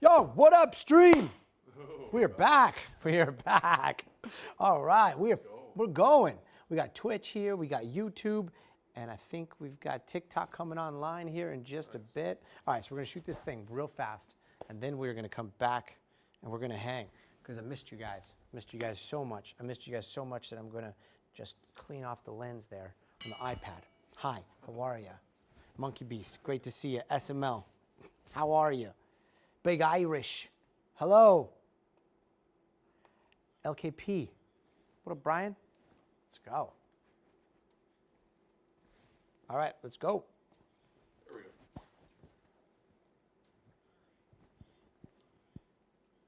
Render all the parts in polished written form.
Yo, what up, stream? We're back. We're back. All right, we're going. We got Twitch here, we got YouTube, and I think we've got TikTok coming online here in just a bit. All right, so we're gonna shoot this thing real fast, and then we're gonna come back and we're gonna hang, because I missed you guys. Missed you guys so much. I missed you guys so much that I'm gonna just clean off the lens there on the iPad. Hi, how are ya? Monkey Beast, great to see you. SML, how are you? Big Irish, hello. LKP, what up, Brian? Let's go. All right, let's go. There we go.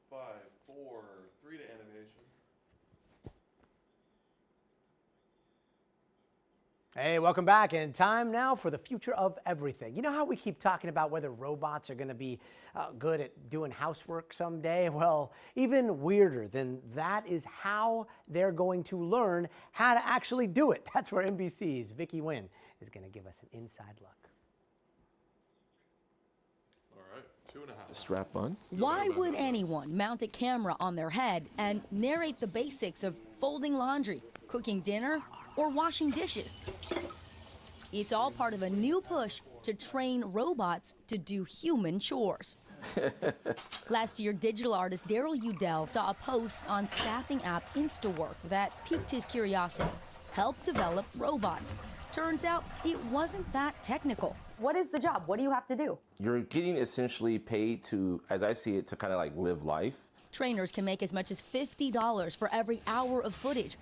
5, 4, 3 to animation. Hey, welcome back, and time now for the future of everything. You know how we keep talking about whether robots are going to be good at doing housework someday? Well, even weirder than that is how they're going to learn how to actually do it. That's where NBC's Vicky Nguyen is going to give us an inside look. All right, 2.5. Strap on. Why would anyone mount a camera on their head and narrate the basics of folding laundry, cooking dinner, or washing dishes? It's all part of a new push to train robots to do human chores. Last year, digital artist Daryl Udell saw a post on staffing app InstaWork that piqued his curiosity. Help develop robots. Turns out it wasn't that technical. What is the job? What do you have to do? You're getting essentially paid to, as I see it, to kind of like live life. Trainers can make as much as $50 for every hour of footage,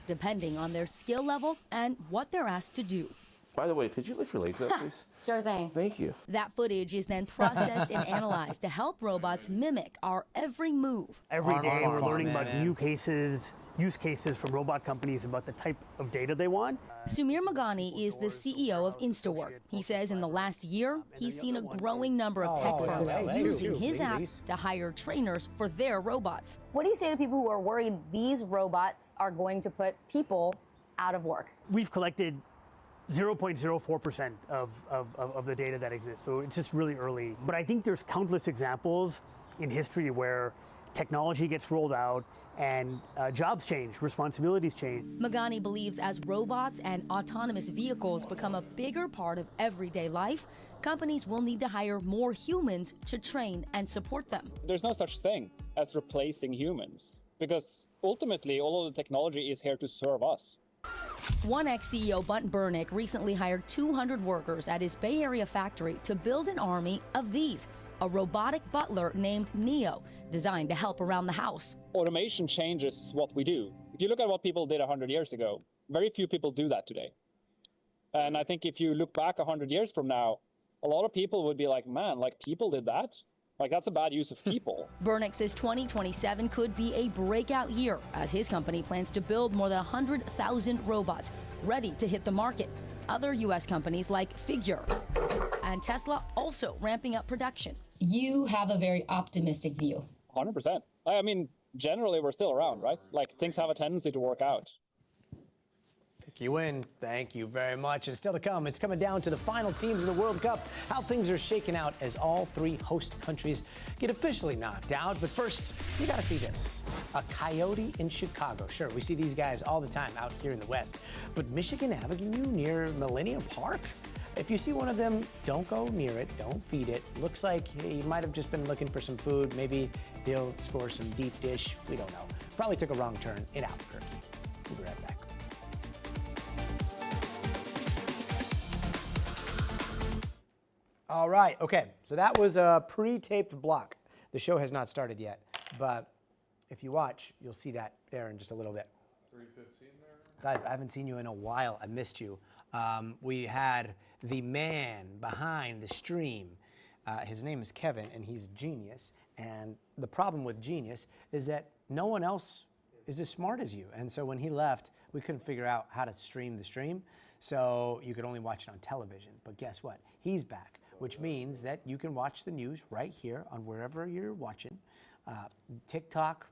depending on their skill level and what they're asked to do. By the way, could you lift your legs up, please? Sure thing. Thank you. That footage is then processed and analyzed to help robots mimic our every move. Every day we're learning man. about new cases, use cases from robot companies about the type of data they want. Sumir Maghani is the CEO of InstaWork. He says in the last year, he's seen a growing number of tech firms using his app to hire trainers for their robots. What do you say to people who are worried these robots are going to put people out of work? We've collected 0.04% of the data that exists, so it's just really early. But I think there's countless examples in history where technology gets rolled out and jobs change, responsibilities change. Maghani believes as robots and autonomous vehicles become a bigger part of everyday life, companies will need to hire more humans to train and support them. There's no such thing as replacing humans, because ultimately all of the technology is here to serve us. One ex-CEO, Bunt Burnick, recently hired 200 workers at his Bay Area factory to build an army of these, a robotic butler named Neo, designed to help around the house. Automation changes what we do. If you look at what people did 100 years ago, very few people do that today. And I think if you look back 100 years from now, a lot of people would be like, man, like people did that? Like that's a bad use of people. Burnick says 2027 could be a breakout year as his company plans to build more than 100,000 robots ready to hit the market. Other U.S. companies like Figure and Tesla also ramping up production. You have a very optimistic view. 100%. I mean, generally we're still around, right? Like things have a tendency to work out. Vicky Nguyen, thank you very much. And still to come, it's coming down to the final teams of the World Cup, how things are shaking out as all 3 host countries get officially knocked out. But first, you gotta see this. A coyote in Chicago. Sure, we see these guys all the time out here in the West. But Michigan Avenue near Millennium Park? If you see one of them, don't go near it, don't feed it. Looks like he might have just been looking for some food. Maybe he'll score some deep dish, we don't know. Probably took a wrong turn in Albuquerque. We'll be right back. All right, okay, so that was a pre-taped block. The show has not started yet, but if you watch, you'll see that there in just a little bit. 3:15 there? Guys, I haven't seen you in a while. I missed you. We had the man behind the stream. His name is Kevin, and he's a genius. And the problem with genius is that no one else is as smart as you. And so when he left, we couldn't figure out how to stream the stream. So you could only watch it on television. But guess what? He's back, which means that you can watch the news right here on wherever you're watching. TikTok,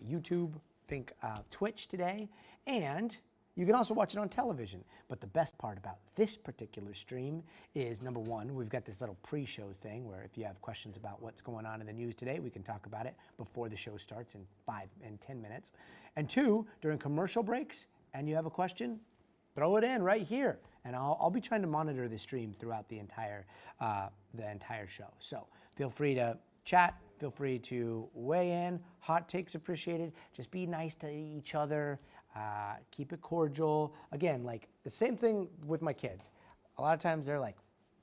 YouTube, think Twitch today, and You can also watch it on television. But the best part about this particular stream is, number one, we've got this little pre-show thing where if you have questions about what's going on in the news today, we can talk about it before the show starts in 5 and 10 minutes. And two, during commercial breaks, and you have a question, throw it in right here. And I'll be trying to monitor the stream throughout the entire show. So feel free to chat. Feel free to weigh in. Hot takes appreciated. Just be nice to each other. Keep it cordial. Again, like the same thing with my kids. A lot of times they're like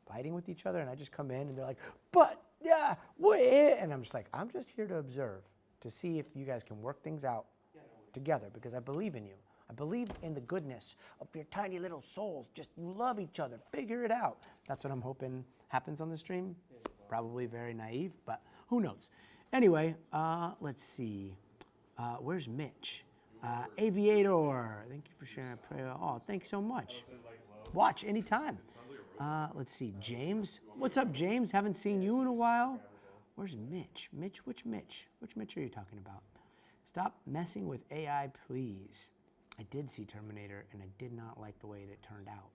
fighting with each other, and I just come in and they're like, but yeah, what? And I'm just like, I'm just here to observe, to see if you guys can work things out together, because I believe in you. I believe in the goodness of your tiny little souls. Just love each other. Figure it out. That's what I'm hoping happens on the stream. Probably very naive, but who knows? Anyway, let's see. Where's Mitch? Aviator, thank you for sharing. Oh, thanks so much. Watch anytime. Let's see. James. What's up, James? Haven't seen you in a while. Where's Mitch? Mitch, which Mitch? Which Mitch are you talking about? Stop messing with AI, please. I did see Terminator, and I did not like the way it turned out.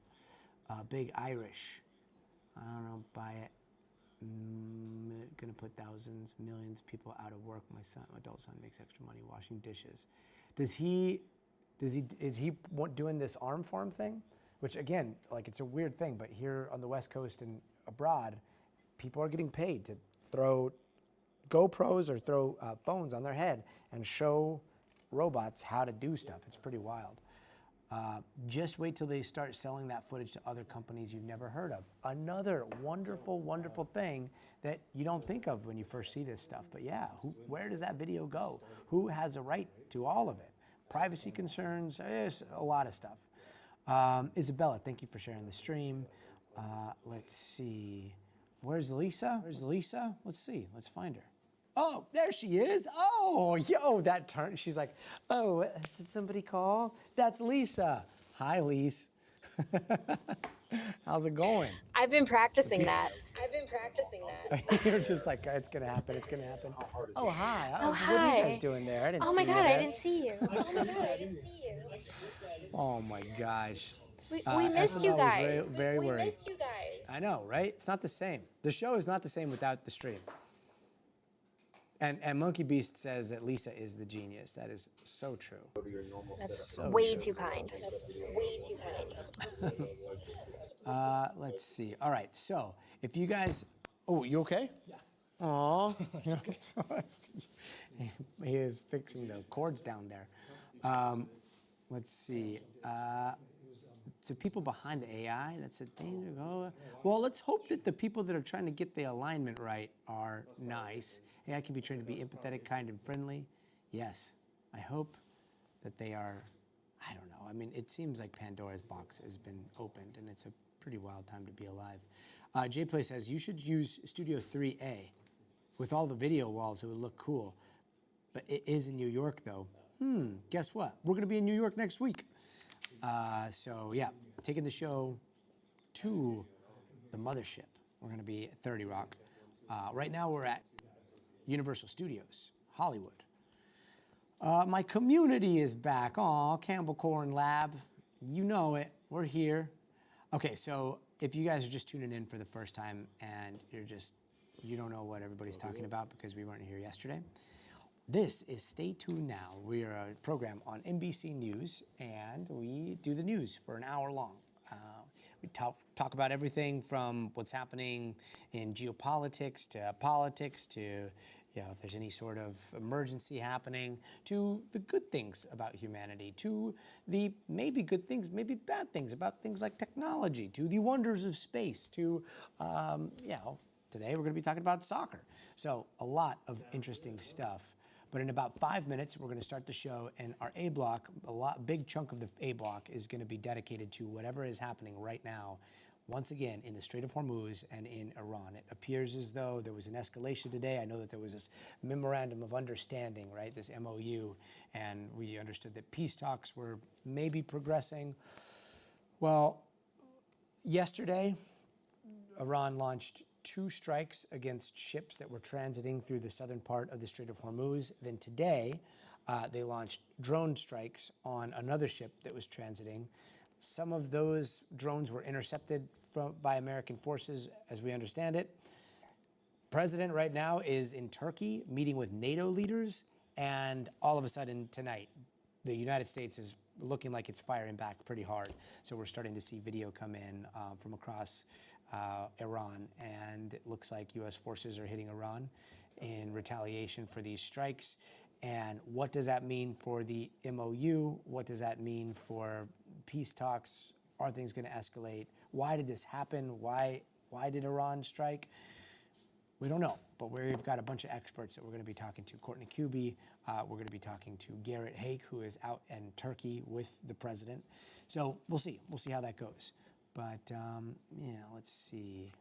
Big Irish. I don't know, buy it. Gonna put thousands, millions of people out of work. My adult son makes extra money washing dishes. Is he doing this arm farm thing? Which again, like it's a weird thing, but here on the West Coast and abroad, people are getting paid to throw GoPros or throw phones on their head and show robots how to do stuff. It's pretty wild. Just wait till they start selling that footage to other companies you've never heard of. Another wonderful, wonderful thing that you don't think of when you first see this stuff. But yeah, where does that video go? Who has a right to all of it? Privacy concerns, there's a lot of stuff. Isabella, thank you for sharing the stream. Let's see. Where's Lisa? Where's Lisa? Let's see. Let's find her. Oh, there she is. Oh, yo, that turn. She's like, oh, did somebody call? That's Lisa. Hi, Lise. How's it going? I've been practicing that. You're just like, it's going to happen. It's going to happen. Oh, hi. Oh, What are hi. you guys doing there? I didn't Oh see my you God, I there. didn't see you. Oh, my gosh. We missed you SNL was guys. very worried. I know, right? It's not the same. The show is not the same without the stream. And Monkey Beast says that Lisa is the genius. That is so true. That's So way true. too kind. Let's see. All right. So if you guys, oh, you okay? Yeah. Aw. He is fixing the cords down there. Let's see. To people behind the AI, that's a danger. Well, let's hope that the people that are trying to get the alignment right are nice. AI can be trained to be empathetic, kind, and friendly. Yes, I hope that they are. I don't know. I mean, it seems like Pandora's box has been opened, and it's a pretty wild time to be alive. J-Play says, you should use Studio 3A. With all the video walls, it would look cool. But it is in New York, though. Guess what? We're going to be in New York next week. So, yeah, taking the show to the mothership. We're going to be at 30 Rock. Right now, we're at Universal Studios, Hollywood. My community is back. Aw, Campbell Corn Lab. You know it. We're here. Okay, so if you guys are just tuning in for the first time and you don't know what everybody's talking about because we weren't here yesterday, this is Stay Tuned Now. We are a program on NBC News, and we do the news for an hour long. We talk about everything from what's happening in geopolitics to politics to if there's any sort of emergency happening, to the good things about humanity, to the maybe good things, maybe bad things about things like technology, to the wonders of space, to, today we're going to be talking about soccer. So a lot of interesting stuff. But in about 5 minutes, we're going to start the show, and our A block, big chunk of the A block is going to be dedicated to whatever is happening right now, once again, in the Strait of Hormuz and in Iran. It appears as though there was an escalation today. I know that there was this memorandum of understanding, right, this MOU, and we understood that peace talks were maybe progressing. Well, yesterday, Iran launched 2 strikes against ships that were transiting through the southern part of the Strait of Hormuz. Then today, they launched drone strikes on another ship that was transiting. Some of those drones were intercepted by American forces, as we understand it. President right now is in Turkey meeting with NATO leaders, and all of a sudden tonight, the United States is looking like it's firing back pretty hard. So we're starting to see video come in from across Iran, and it looks like U.S. forces are hitting Iran in retaliation for these strikes. And what does that mean for the MOU? What does that mean for peace talks? Are things going to escalate? Why did this happen? Why did Iran strike? We don't know, but we've got a bunch of experts that we're going to be talking to. Courtney Kuby, we're going to be talking to Garrett Haake, who is out in Turkey with the president. So we'll see. We'll see how that goes. But yeah, let's see.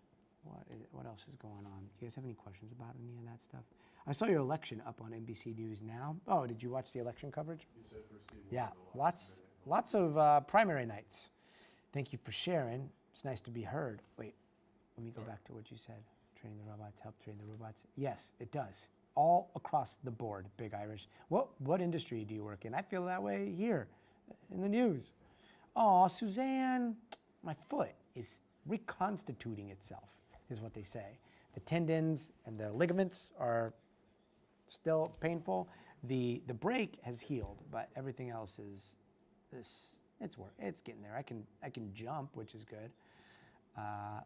What else is going on? Do you guys have any questions about any of that stuff? I saw your election up on NBC News Now. Oh, did you watch the election coverage? Yeah, lots of primary nights. Thank you for sharing. It's nice to be heard. Wait, let me go back to what you said. Training the robots, help train the robots. Yes, it does. All across the board, Big Irish. What industry do you work in? I feel that way here in the news. Oh, Suzanne, my foot is reconstituting itself, is what they say. The tendons and the ligaments are still painful. The break has healed, but everything else is it's getting there. I can jump, which is good.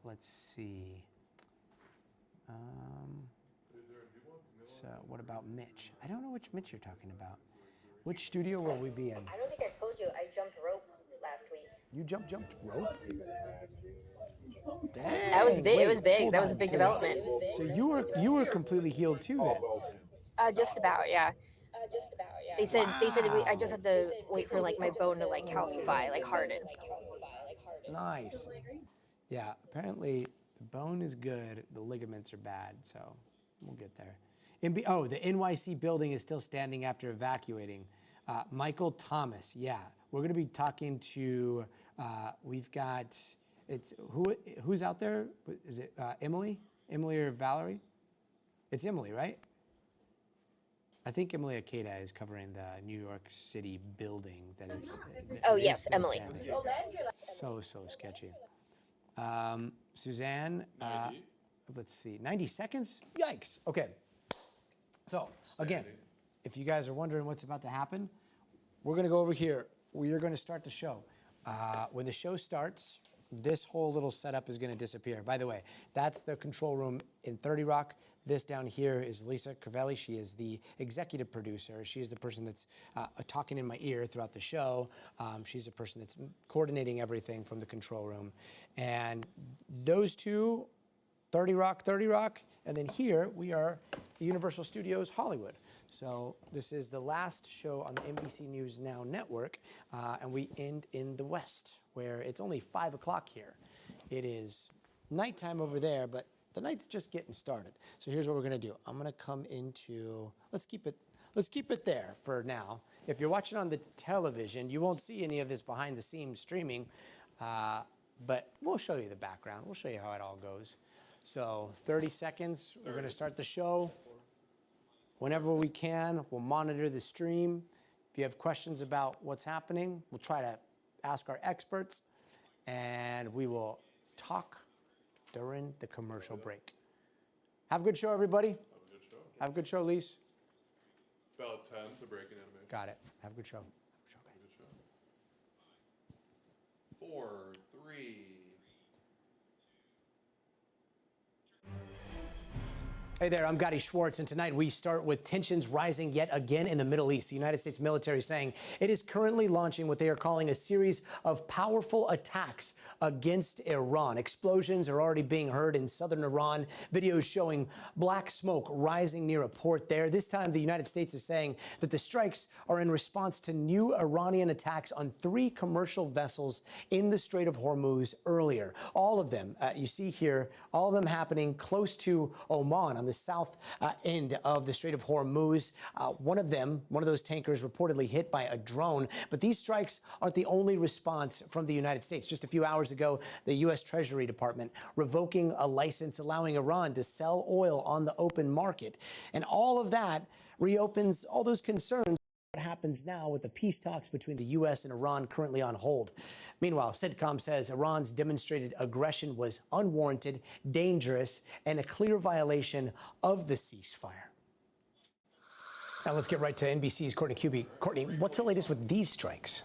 Let's see. So what about Mitch? I don't know which Mitch you're talking about. Which studio will we be in? I don't think I told you I jumped rope last week. You jumped rope? Dang, That was big. It was big. Hold That was a on. big development. So you were completely healed too then? Just about, yeah. They said I just had to wait for like my bone to like calcify, like harden. Nice. Yeah, apparently the bone is good, the ligaments are bad, so we'll get there. The NYC building is still standing after evacuating. Michael Thomas, yeah. We're going to be talking to, we've got, who's out there? Is it Emily? Emily or Valerie? It's Emily, right? I think Emily Akeda is covering the New York City building that is. Oh, yes, Emily. Standing. So sketchy. Suzanne, let's see, 90 seconds? Yikes. Okay. So, again, if you guys are wondering what's about to happen, we're going to go over here. We are going to start the show. When the show starts, this whole little setup is going to disappear. By the way, that's the control room in 30 Rock. This down here is Lisa Crivelli. She is the executive producer. She's the person that's talking in my ear throughout the show. She's the person that's coordinating everything from the control room. And those two, 30 Rock, and then here we are, the Universal Studios Hollywood. So this is the last show on the NBC News Now network, and we end in the West, where it's only 5 o'clock here. It is nighttime over there, but the night's just getting started. So here's what we're gonna do. I'm gonna come into, let's keep it there for now. If you're watching on the television, you won't see any of this behind the scenes streaming, but we'll show you the background. We'll show you how it all goes. So 30 seconds, we're gonna start the show. Whenever we can, we'll monitor the stream. If you have questions about what's happening, we'll try to ask our experts, and we will talk during the commercial break. Have a good show, everybody. Have a good show. Have a good show, Lise. About 10 to break an animation. Got it. Have a good show. Have a good show. 4, 3. Hey there, I'm Gotti Schwartz, and tonight we start with tensions rising yet again in the Middle East. The United States military saying it is currently launching what they are calling a series of powerful attacks against Iran. Explosions are already being heard in southern Iran. Videos showing black smoke rising near a port there. This time, the United States is saying that the strikes are in response to new Iranian attacks on 3 commercial vessels in the Strait of Hormuz earlier. All of them, you see here, all of them happening close to Oman on the south end of the Strait of Hormuz. One of those tankers reportedly hit by a drone. But these strikes aren't the only response from the United States. Just a few hours ago, the U.S. Treasury Department revoking a license allowing Iran to sell oil on the open market. And all of that reopens all those concerns happens now with the peace talks between the U.S. and Iran currently on hold. Meanwhile, CENTCOM says Iran's demonstrated aggression was unwarranted, dangerous, and a clear violation of the ceasefire. Now let's get right to NBC's Courtney Kuby. Courtney, what's the latest with these strikes?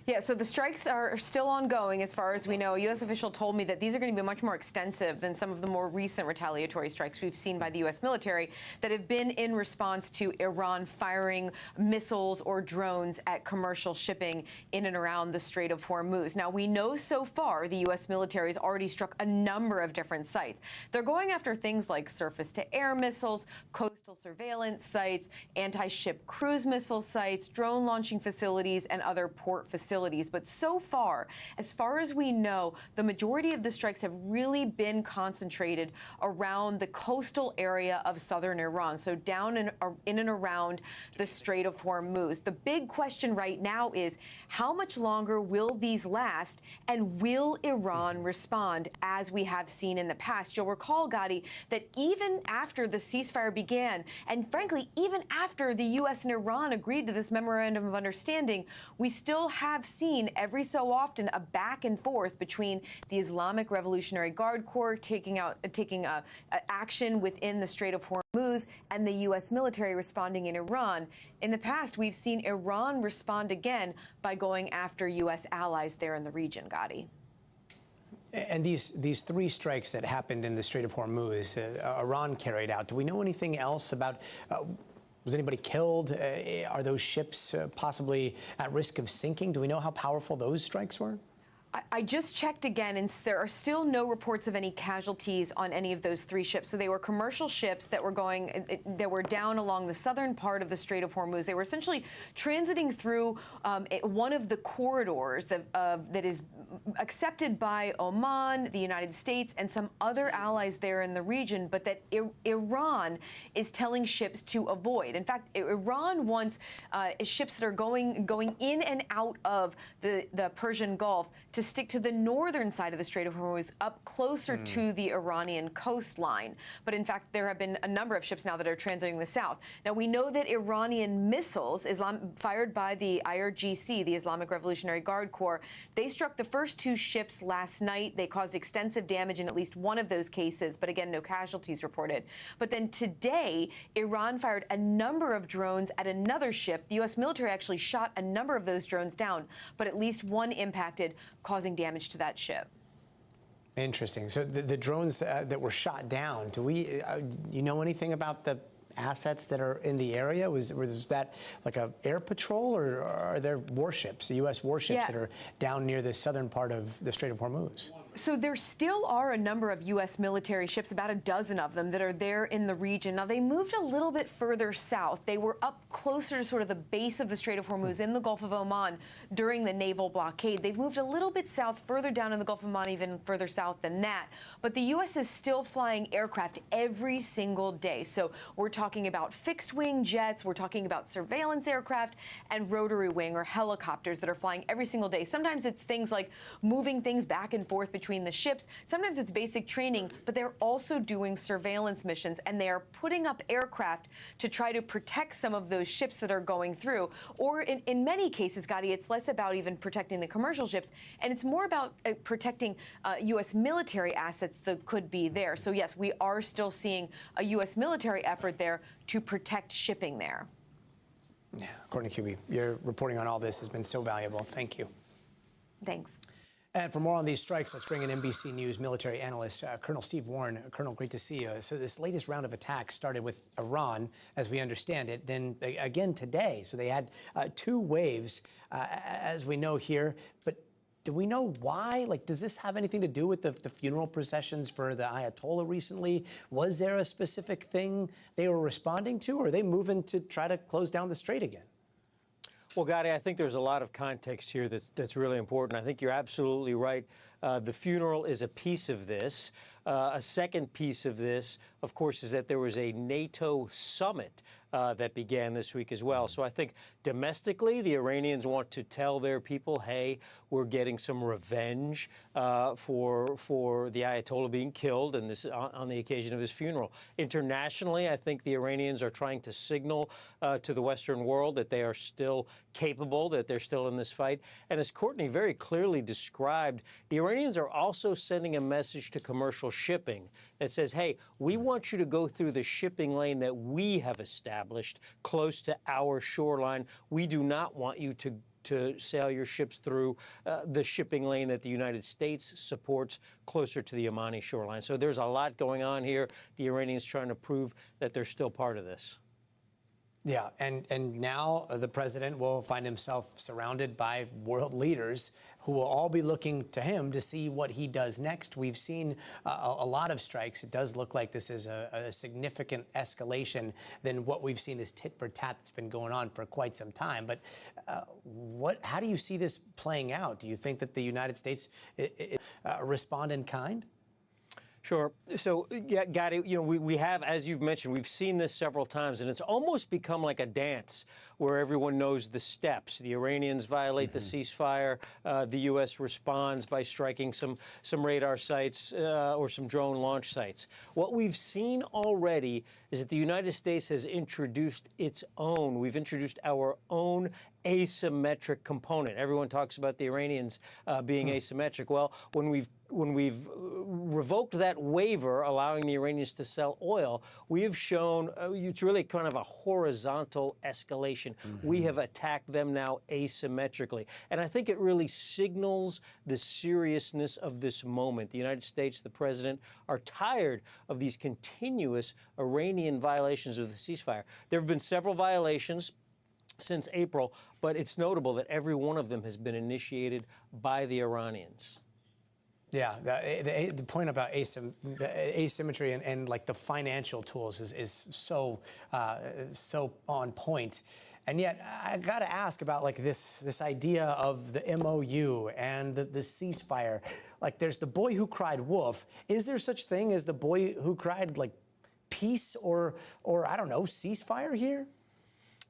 Yeah, so the strikes are still ongoing as far as we know. A U.S. official told me that these are going to be much more extensive than some of the more recent retaliatory strikes we've seen by the U.S. military that have been in response to Iran firing missiles or drones at commercial shipping in and around the Strait of Hormuz. Now, we know so far the U.S. military has already struck a number of different sites. They're going after things like surface-to-air missiles, coastal surveillance sites, anti-ship cruise missile sites, drone launching facilities, and other port facilities. But so far as we know, the majority of the strikes have really been concentrated around the coastal area of southern Iran, so down in and around the Strait of Hormuz. The big question right now is how much longer will these last, and will Iran respond as we have seen in the past? You'll recall, Gadi, that even after the ceasefire began, and frankly, even after the U.S. and Iran agreed to this memorandum of understanding, we still have seen every so often a back and forth between the Islamic Revolutionary Guard Corps taking action within the Strait of Hormuz and the U.S. military responding in Iran. In the past, we've seen Iran respond again by going after U.S. allies there in the region, Gadi. And these three strikes that happened in the Strait of Hormuz, Iran carried out. Do we know anything else about? Was anybody killed? Are those ships possibly at risk of sinking? Do we know how powerful those strikes were? I just checked again, and there are still no reports of any casualties on any of those three ships. So they were commercial ships that were down along the southern part of the Strait of Hormuz. They were essentially transiting through one of the corridors that is accepted by Oman, the United States, and some other allies there in the region, but that Iran is telling ships to avoid. In fact, Iran wants ships that are going in and out of the Persian Gulf to stick to the northern side of the Strait of Hormuz, up closer to the Iranian coastline. But in fact, there have been a number of ships now that are transiting the south. Now, we know that Iranian missiles, fired by the IRGC, the Islamic Revolutionary Guard Corps, they struck the first two ships last night. They caused extensive damage in at least one of those cases, but again, no casualties reported. But then today, Iran fired a number of drones at another ship. The U.S. military actually shot a number of those drones down, but at least one impacted, causing damage to that ship. Interesting. So the drones that were shot down, do you know anything about the assets that are in the area? Was that like a air patrol, or are there warships, the U.S. warships that are down near the southern part of the Strait of Hormuz? So there still are a number of U.S. military ships, about a dozen of them, that are there in the region. Now, they moved a little bit further south. They were up closer to sort of the base of the Strait of Hormuz in the Gulf of Oman during the naval blockade. They've moved a little bit south, further down in the Gulf of Oman, even further south than that. But the U.S. is still flying aircraft every single day. So we're talking about fixed-wing jets, we're talking about surveillance aircraft, and rotary wing or helicopters that are flying every single day. Sometimes it's things like moving things back and forth between the ships. Sometimes it's basic training, but they're also doing surveillance missions, and they are putting up aircraft to try to protect some of those ships that are going through. Or in many cases, Gadi, it's less about even protecting the commercial ships, and it's more about protecting U.S. military assets that could be there. So yes, we are still seeing a U.S. military effort there to protect shipping there. Yeah, Courtney Kuby, your reporting on all this has been so valuable. Thank you. Thanks. And for more on these strikes, let's bring in NBC News military analyst, Colonel Steve Warren. Colonel, great to see you. So this latest round of attacks started with Iran, as we understand it, then again today. So they had two waves, as we know here. But do we know why? Like, does this have anything to do with the funeral processions for the Ayatollah recently? Was there a specific thing they were responding to, or are they moving to try to close down the strait again? Well, Gadi, I think there's a lot of context here that's really important. I think you're absolutely right. The funeral is a piece of this. A second piece of this, of course, is that there was a NATO summit that began this week as well. So I think domestically, the Iranians want to tell their people, hey, we're getting some revenge for the Ayatollah being killed, and this on the occasion of his funeral. Internationally, I think the Iranians are trying to signal to the Western world that they are still capable, that they're still in this fight. And as Courtney very clearly described, the Iranians are also sending a message to commercial shipping that says, hey, we want you to go through the shipping lane that we have established close to our shoreline. We do not want you to sail your ships through the shipping lane that the United States supports closer to the Yemeni shoreline. So there's a lot going on here. The Iranians trying to prove that they're still part of this. Yeah, and now the president will find himself surrounded by world leaders who will all be looking to him to see what he does next. We've seen a lot of strikes. It does look like this is a significant escalation than what we've seen, this tit for tat that's been going on for quite some time. But how do you see this playing out? Do you think that the United States respond in kind? Sure. So, yeah, Gadi, we have, as you've mentioned, we've seen this several times, and it's almost become like a dance where everyone knows the steps. The Iranians violate the ceasefire. The U.S. responds by striking some radar sites or some drone launch sites. What we've seen already is that the United States has introduced its own. We've introduced our own asymmetric component. Everyone talks about the Iranians being asymmetric. Well, when we've revoked that waiver allowing the Iranians to sell oil, we have shown it's really kind of a horizontal escalation. We have attacked them now asymmetrically. And I think it really signals the seriousness of this moment. The United States, the president, are tired of these continuous Iranian violations of the ceasefire. There have been several violations since April, but it's notable that every one of them has been initiated by the Iranians. Yeah, the point about asymmetry and like the financial tools is so on point. And yet, I got to ask about like this idea of the MOU and the ceasefire. Like, there's the boy who cried wolf. Is there such thing as the boy who cried like peace or I don't know, ceasefire here?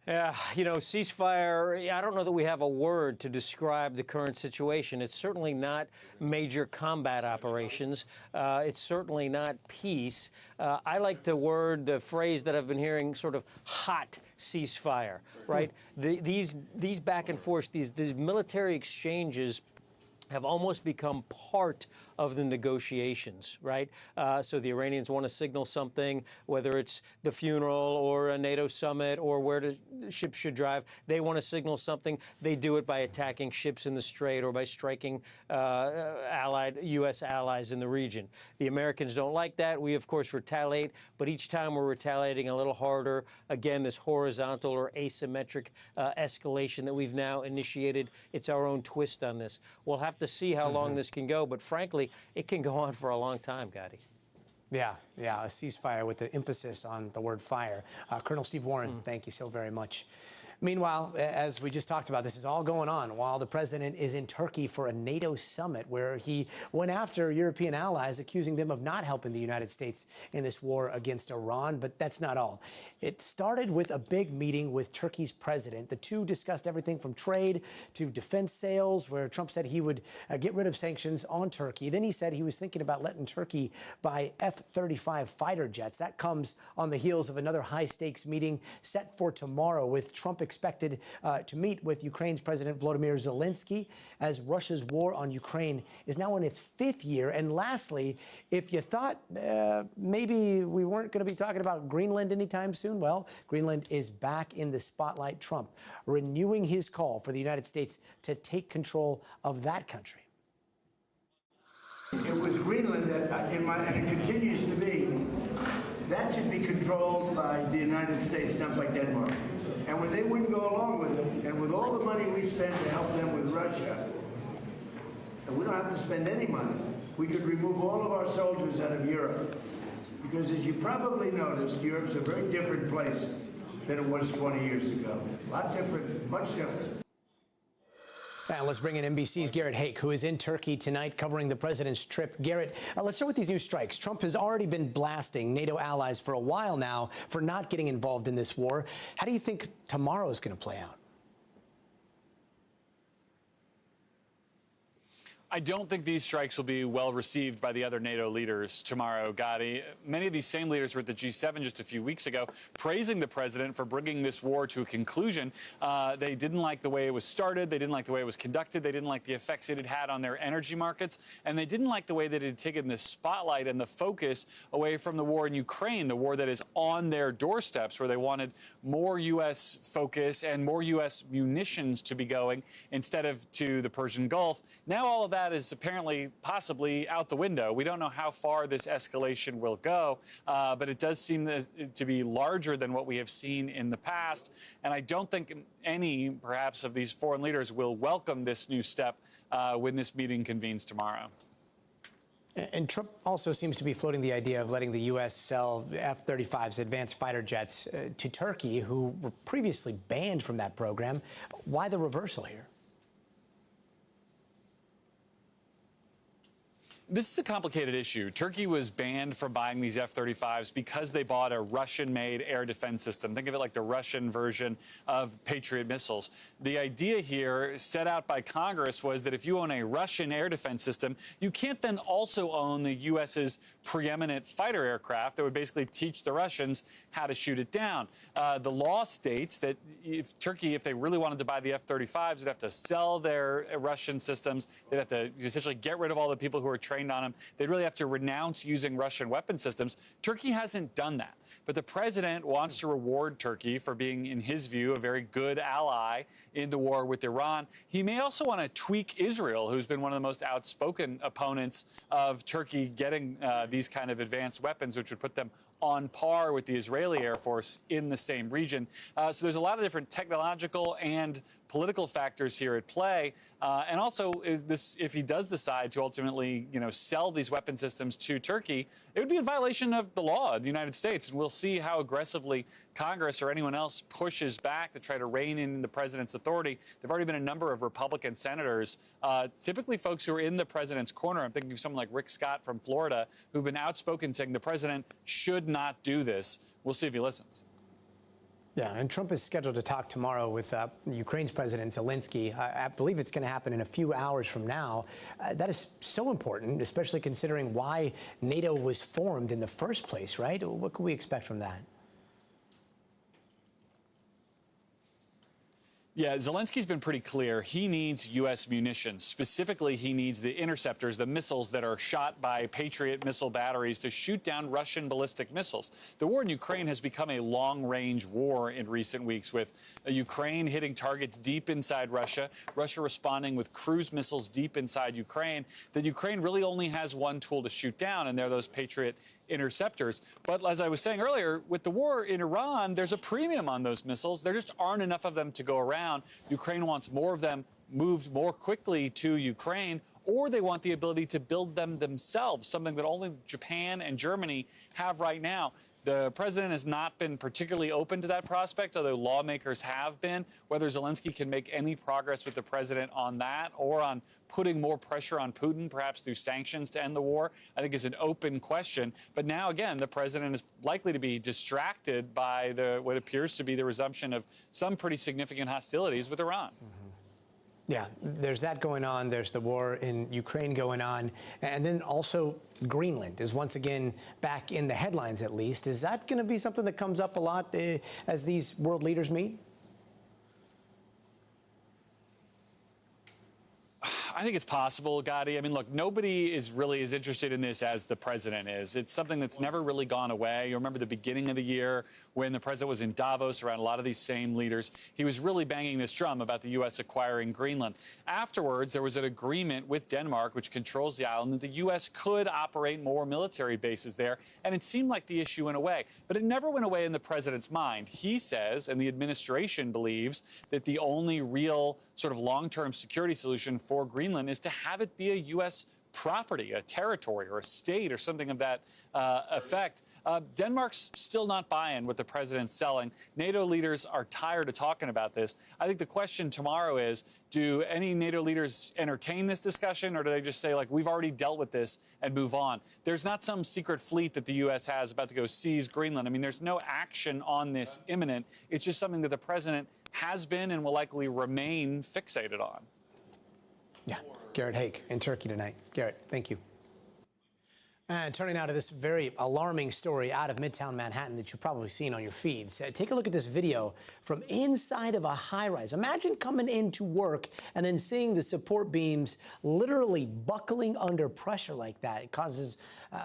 Yeah, ceasefire, I don't know that we have a word to describe the current situation. It's certainly not major combat operations. It's certainly not peace. I like the phrase that I've been hearing, sort of hot ceasefire, right? These back and forth, these military exchanges have almost become part of the negotiations, right? So the Iranians want to signal something, whether it's the funeral or a NATO summit or where the ships should drive. They want to signal something. They do it by attacking ships in the Strait or by striking U.S. allies in the region. The Americans don't like that. We, of course, retaliate, but each time we're retaliating a little harder. Again, this horizontal or asymmetric escalation that we've now initiated, it's our own twist on this. We'll have to see how long this can go, but frankly, it can go on for a long time, Gadi. Yeah, a ceasefire with the emphasis on the word fire. Colonel Steve Warren, thank you so very much. Meanwhile, as we just talked about, this is all going on while the president is in Turkey for a NATO summit where he went after European allies, accusing them of not helping the United States in this war against Iran. But that's not all. It started with a big meeting with Turkey's president. The two discussed everything from trade to defense sales, where Trump said he would get rid of sanctions on Turkey. Then he said he was thinking about letting Turkey buy F-35 fighter jets. That comes on the heels of another high-stakes meeting set for tomorrow, with Trump expected to meet with Ukraine's President Volodymyr Zelensky as Russia's war on Ukraine is now in its 5th year. And lastly, if you thought maybe we weren't going to be talking about Greenland anytime soon, well, Greenland is back in the spotlight. Trump renewing his call for the United States to take control of that country. It was Greenland that, and it continues to be, that should be controlled by the United States, not by Denmark. And when they wouldn't go along with it, and with all the money we spend to help them with Russia, and we don't have to spend any money, we could remove all of our soldiers out of Europe. Because as you probably noticed, Europe's a very different place than it was 20 years ago. A lot different, much different. And let's bring in NBC's Garrett Hake, who is in Turkey tonight covering the president's trip. Garrett, let's start with these new strikes. Trump has already been blasting NATO allies for a while now for not getting involved in this war. How do you think tomorrow is going to play out? I don't think these strikes will be well received by the other NATO leaders tomorrow, Gadi. Many of these same leaders were at the G7 just a few weeks ago, praising the president for bringing this war to a conclusion. They didn't like the way it was started. They didn't like the way it was conducted. They didn't like the effects it had had on their energy markets. And they didn't like the way that it had taken the spotlight and the focus away from the war in Ukraine, the war that is on their doorsteps, where they wanted more U.S. focus and more U.S. munitions to be going instead of to the Persian Gulf. Now all of that is apparently possibly out the window. We don't know how far this escalation will go, but it does seem to be larger than what we have seen in the past. And I don't think any, perhaps, of these foreign leaders will welcome this new step when this meeting convenes tomorrow. And Trump also seems to be floating the idea of letting the U.S. sell F-35s, advanced fighter jets, to Turkey, who were previously banned from that program. Why the reversal here? This is a complicated issue. Turkey was banned from buying these F-35s because they bought a Russian-made air defense system. Think of it like the Russian version of Patriot missiles. The idea here, set out by Congress, was that if you own a Russian air defense system, you can't then also own the U.S.'s preeminent fighter aircraft that would basically teach the Russians how to shoot it down. The law states that if Turkey, if they really wanted to buy the F-35s, would have to sell their Russian systems. They'd have to essentially get rid of all the people who are trained on them. They'd really have to renounce using Russian weapon systems. Turkey hasn't done that. But the president wants to reward Turkey for being, in his view, a very good ally in the war with Iran. He may also want to tweak Israel, who's been one of the most outspoken opponents of Turkey getting these kind of advanced weapons, which would put them on par with the Israeli Air Force in the same region. So there's a lot of different technological and political factors here at play. And also, if he does decide to ultimately, sell these weapon systems to Turkey, it would be in violation of the law of the United States. And we'll see how aggressively Congress or anyone else pushes back to try to rein in the president's authority. There've already been a number of Republican senators, typically folks who are in the president's corner. I'm thinking of someone like Rick Scott from Florida, who've been outspoken saying the president should not do this. We'll see if he listens. Yeah, and Trump is scheduled to talk tomorrow with Ukraine's President Zelensky. I believe it's going to happen in a few hours from now. That is so important, especially considering why NATO was formed in the first place, right? What can we expect from that? Yeah, Zelensky's been pretty clear. He needs U.S. munitions. Specifically, he needs the interceptors, the missiles that are shot by Patriot missile batteries to shoot down Russian ballistic missiles. The war in Ukraine has become a long-range war in recent weeks, with Ukraine hitting targets deep inside Russia, Russia responding with cruise missiles deep inside Ukraine. That Ukraine really only has one tool to shoot down, and they're those Patriot interceptors. But as I was saying earlier, with the war in Iran, there's a premium on those missiles. There just aren't enough of them to go around. Ukraine wants more of them moved more quickly to Ukraine, or they want the ability to build them themselves, something that only Japan and Germany have right now. The president has not been particularly open to that prospect, although lawmakers have been. Whether Zelensky can make any progress with the president on that or on putting more pressure on Putin, perhaps through sanctions to end the war, I think is an open question. But now, again, the president is likely to be distracted by what appears to be the resumption of some pretty significant hostilities with Iran. Mm-hmm. Yeah, there's that going on. There's the war in Ukraine going on. And then also Greenland is once again back in the headlines, at least. Is that going to be something that comes up a lot as these world leaders meet? I think it's possible, Gadi. I mean, look, nobody is really as interested in this as the president is. It's something that's never really gone away. You remember the beginning of the year when the president was in Davos around a lot of these same leaders. He was really banging this drum about the U.S. acquiring Greenland. Afterwards, there was an agreement with Denmark, which controls the island, that the U.S. could operate more military bases there. And it seemed like the issue went away. But it never went away in the president's mind. He says, and the administration believes, that the only real sort of long-term security solution for Greenland is to have it be a U.S. property, a territory, or a state, or something of that effect. Denmark's still not buying what the president's selling. NATO leaders are tired of talking about this. I think the question tomorrow is, do any NATO leaders entertain this discussion, or do they just say, like, we've already dealt with this and move on? There's not some secret fleet that the U.S. has about to go seize Greenland. I mean, there's no action on this imminent. It's just something that the president has been and will likely remain fixated on. Yeah, Garrett Haake in Turkey tonight. Garrett, thank you. And turning now to this very alarming story out of Midtown Manhattan that you've probably seen on your feeds. Take a look at this video from inside of a high-rise. Imagine coming into work and then seeing the support beams literally buckling under pressure like that. It causes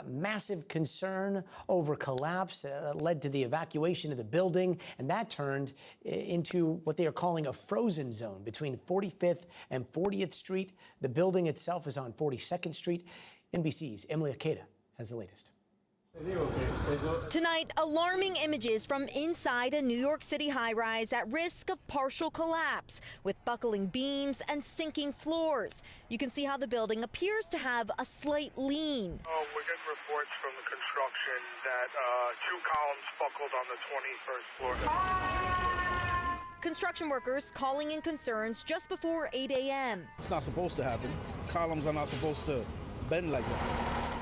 massive concern over collapse, led to the evacuation of the building, and that turned into what they are calling a frozen zone between 45th and 40th Street. The building itself is on 42nd Street. NBC's Emily Akeda has the latest. Tonight, alarming images from inside a New York City high-rise at risk of partial collapse, with buckling beams and sinking floors. You can see how the building appears to have a slight lean. We're getting reports from the construction that 2 columns buckled on the 21st floor. Construction workers calling in concerns just before 8 a.m. It's not supposed to happen. Columns are not supposed to bend like that.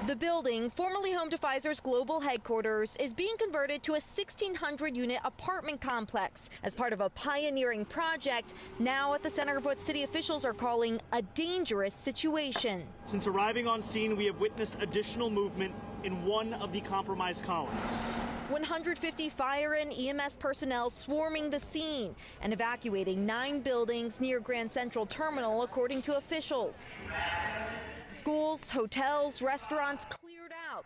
The building, formerly home to Pfizer's global headquarters, is being converted to a 1,600-unit apartment complex as part of a pioneering project, now at the center of what city officials are calling a dangerous situation. Since arriving on scene, we have witnessed additional movement in one of the compromised columns. 150 fire and EMS personnel swarming the scene and evacuating 9 buildings near Grand Central Terminal, according to officials. Schools, hotels, restaurants cleared out.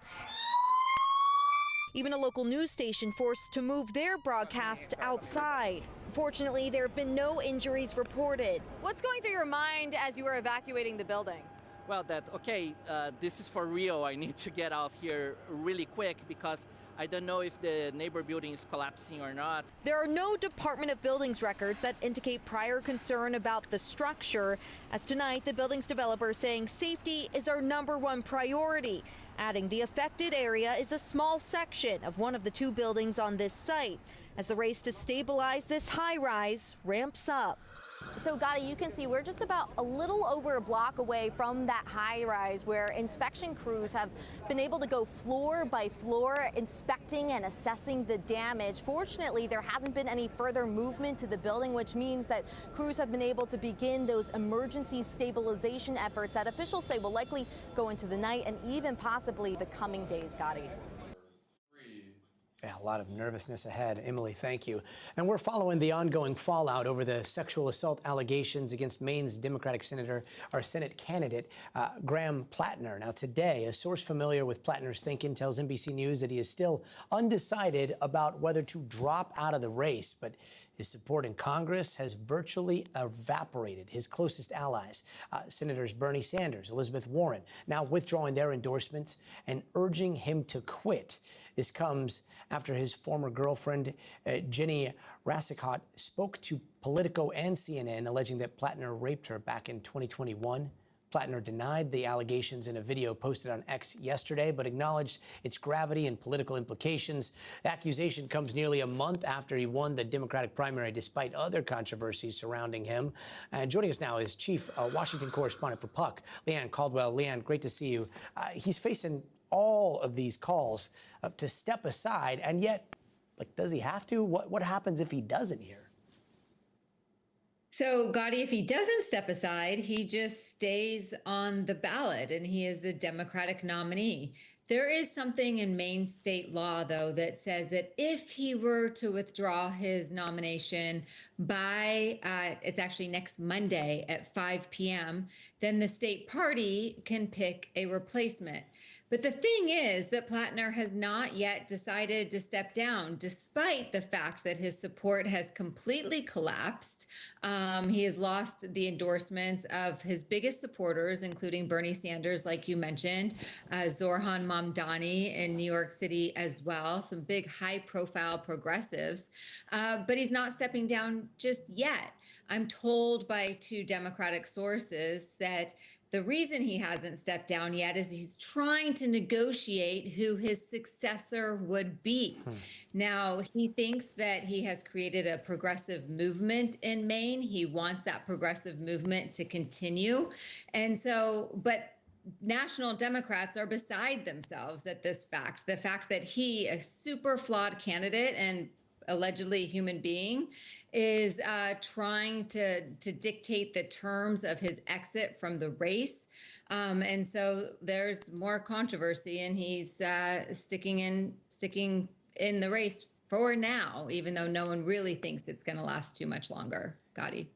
Even a local news station forced to move their broadcast outside. Fortunately, there have been no injuries reported. What's going through your mind as you were evacuating the building? Well, this is for real. I need to get out of here really quick because I don't know if the neighbor building is collapsing or not. There are no Department of Buildings records that indicate prior concern about the structure. As tonight, the building's developer saying safety is our #1 priority, adding the affected area is a small section of one of the 2 buildings on this site as the race to stabilize this high-rise ramps up. So, Gotti, you can see we're just about a little over a block away from that high-rise where inspection crews have been able to go floor by floor inspecting and assessing the damage. Fortunately, there hasn't been any further movement to the building, which means that crews have been able to begin those emergency stabilization efforts that officials say will likely go into the night and even possibly the coming days, Gotti. Yeah, a lot of nervousness ahead. Emily, thank you. And we're following the ongoing fallout over the sexual assault allegations against Maine's Democratic Senator, or Senate candidate, Graham Plattner. Now, today, a source familiar with Plattner's thinking tells NBC News that he is still undecided about whether to drop out of the race, but his support in Congress has virtually evaporated. His closest allies, Senators Bernie Sanders, Elizabeth Warren, now withdrawing their endorsements and urging him to quit. This comes after his former girlfriend, Jenny Rassicot, spoke to Politico and CNN, alleging that Plattner raped her back in 2021. Plattner denied the allegations in a video posted on X yesterday, but acknowledged its gravity and political implications. The accusation comes nearly a month after he won the Democratic primary, despite other controversies surrounding him. And joining us now is Chief Washington Correspondent for Puck, Leanne Caldwell. Leanne, great to see you. He's facing all of these calls to step aside, and yet, does he have to? What happens if he doesn't here? So, Gotti, if he doesn't step aside, he just stays on the ballot and he is the Democratic nominee. There is something in Maine state law, though, that says that if he were to withdraw his nomination by, it's actually next Monday at 5 p.m., then the state party can pick a replacement. But the thing is that Plattner has not yet decided to step down, despite the fact that his support has completely collapsed. He has lost the endorsements of his biggest supporters, including Bernie Sanders, like you mentioned, Zoran Mamdani in New York City as well, some big high-profile progressives. But he's not stepping down just yet. I'm told by 2 Democratic sources that The reason he hasn't stepped down yet is he's trying to negotiate who his successor would be. Now, he thinks that he has created a progressive movement in Maine. He wants that progressive movement to continue. And so, but national Democrats are beside themselves at this fact. The fact that he, a super flawed candidate and allegedly human being, is trying to dictate the terms of his exit from the race. And so there's more controversy, and he's sticking in the race for now, even though no one really thinks it's going to last too much longer. Gotti.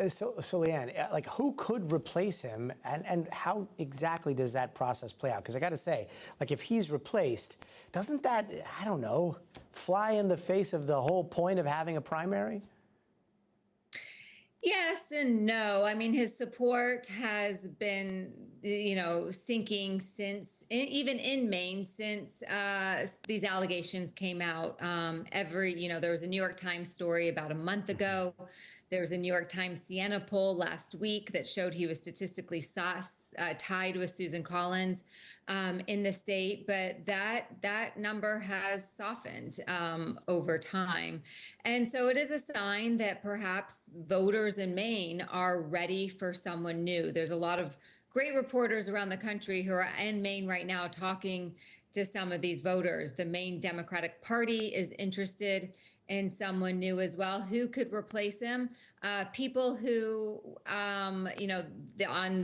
So Leanne, like, who could replace him, and how exactly does that process play out? Because I got to say, like, if he's replaced, doesn't that, I don't know, fly in the face of the whole point of having a primary? Yes and no. I mean, his support has been, sinking since, even in Maine, since these allegations came out. There was a New York Times story about a month ago. There was a New York Times Siena poll last week that showed he was statistically tied with Susan Collins in the state, but that number has softened over time. And so it is a sign that perhaps voters in Maine are ready for someone new. There's a lot of great reporters around the country who are in Maine right now talking to some of these voters. The Maine Democratic Party is interested in someone new as well. Who could replace him? People who, on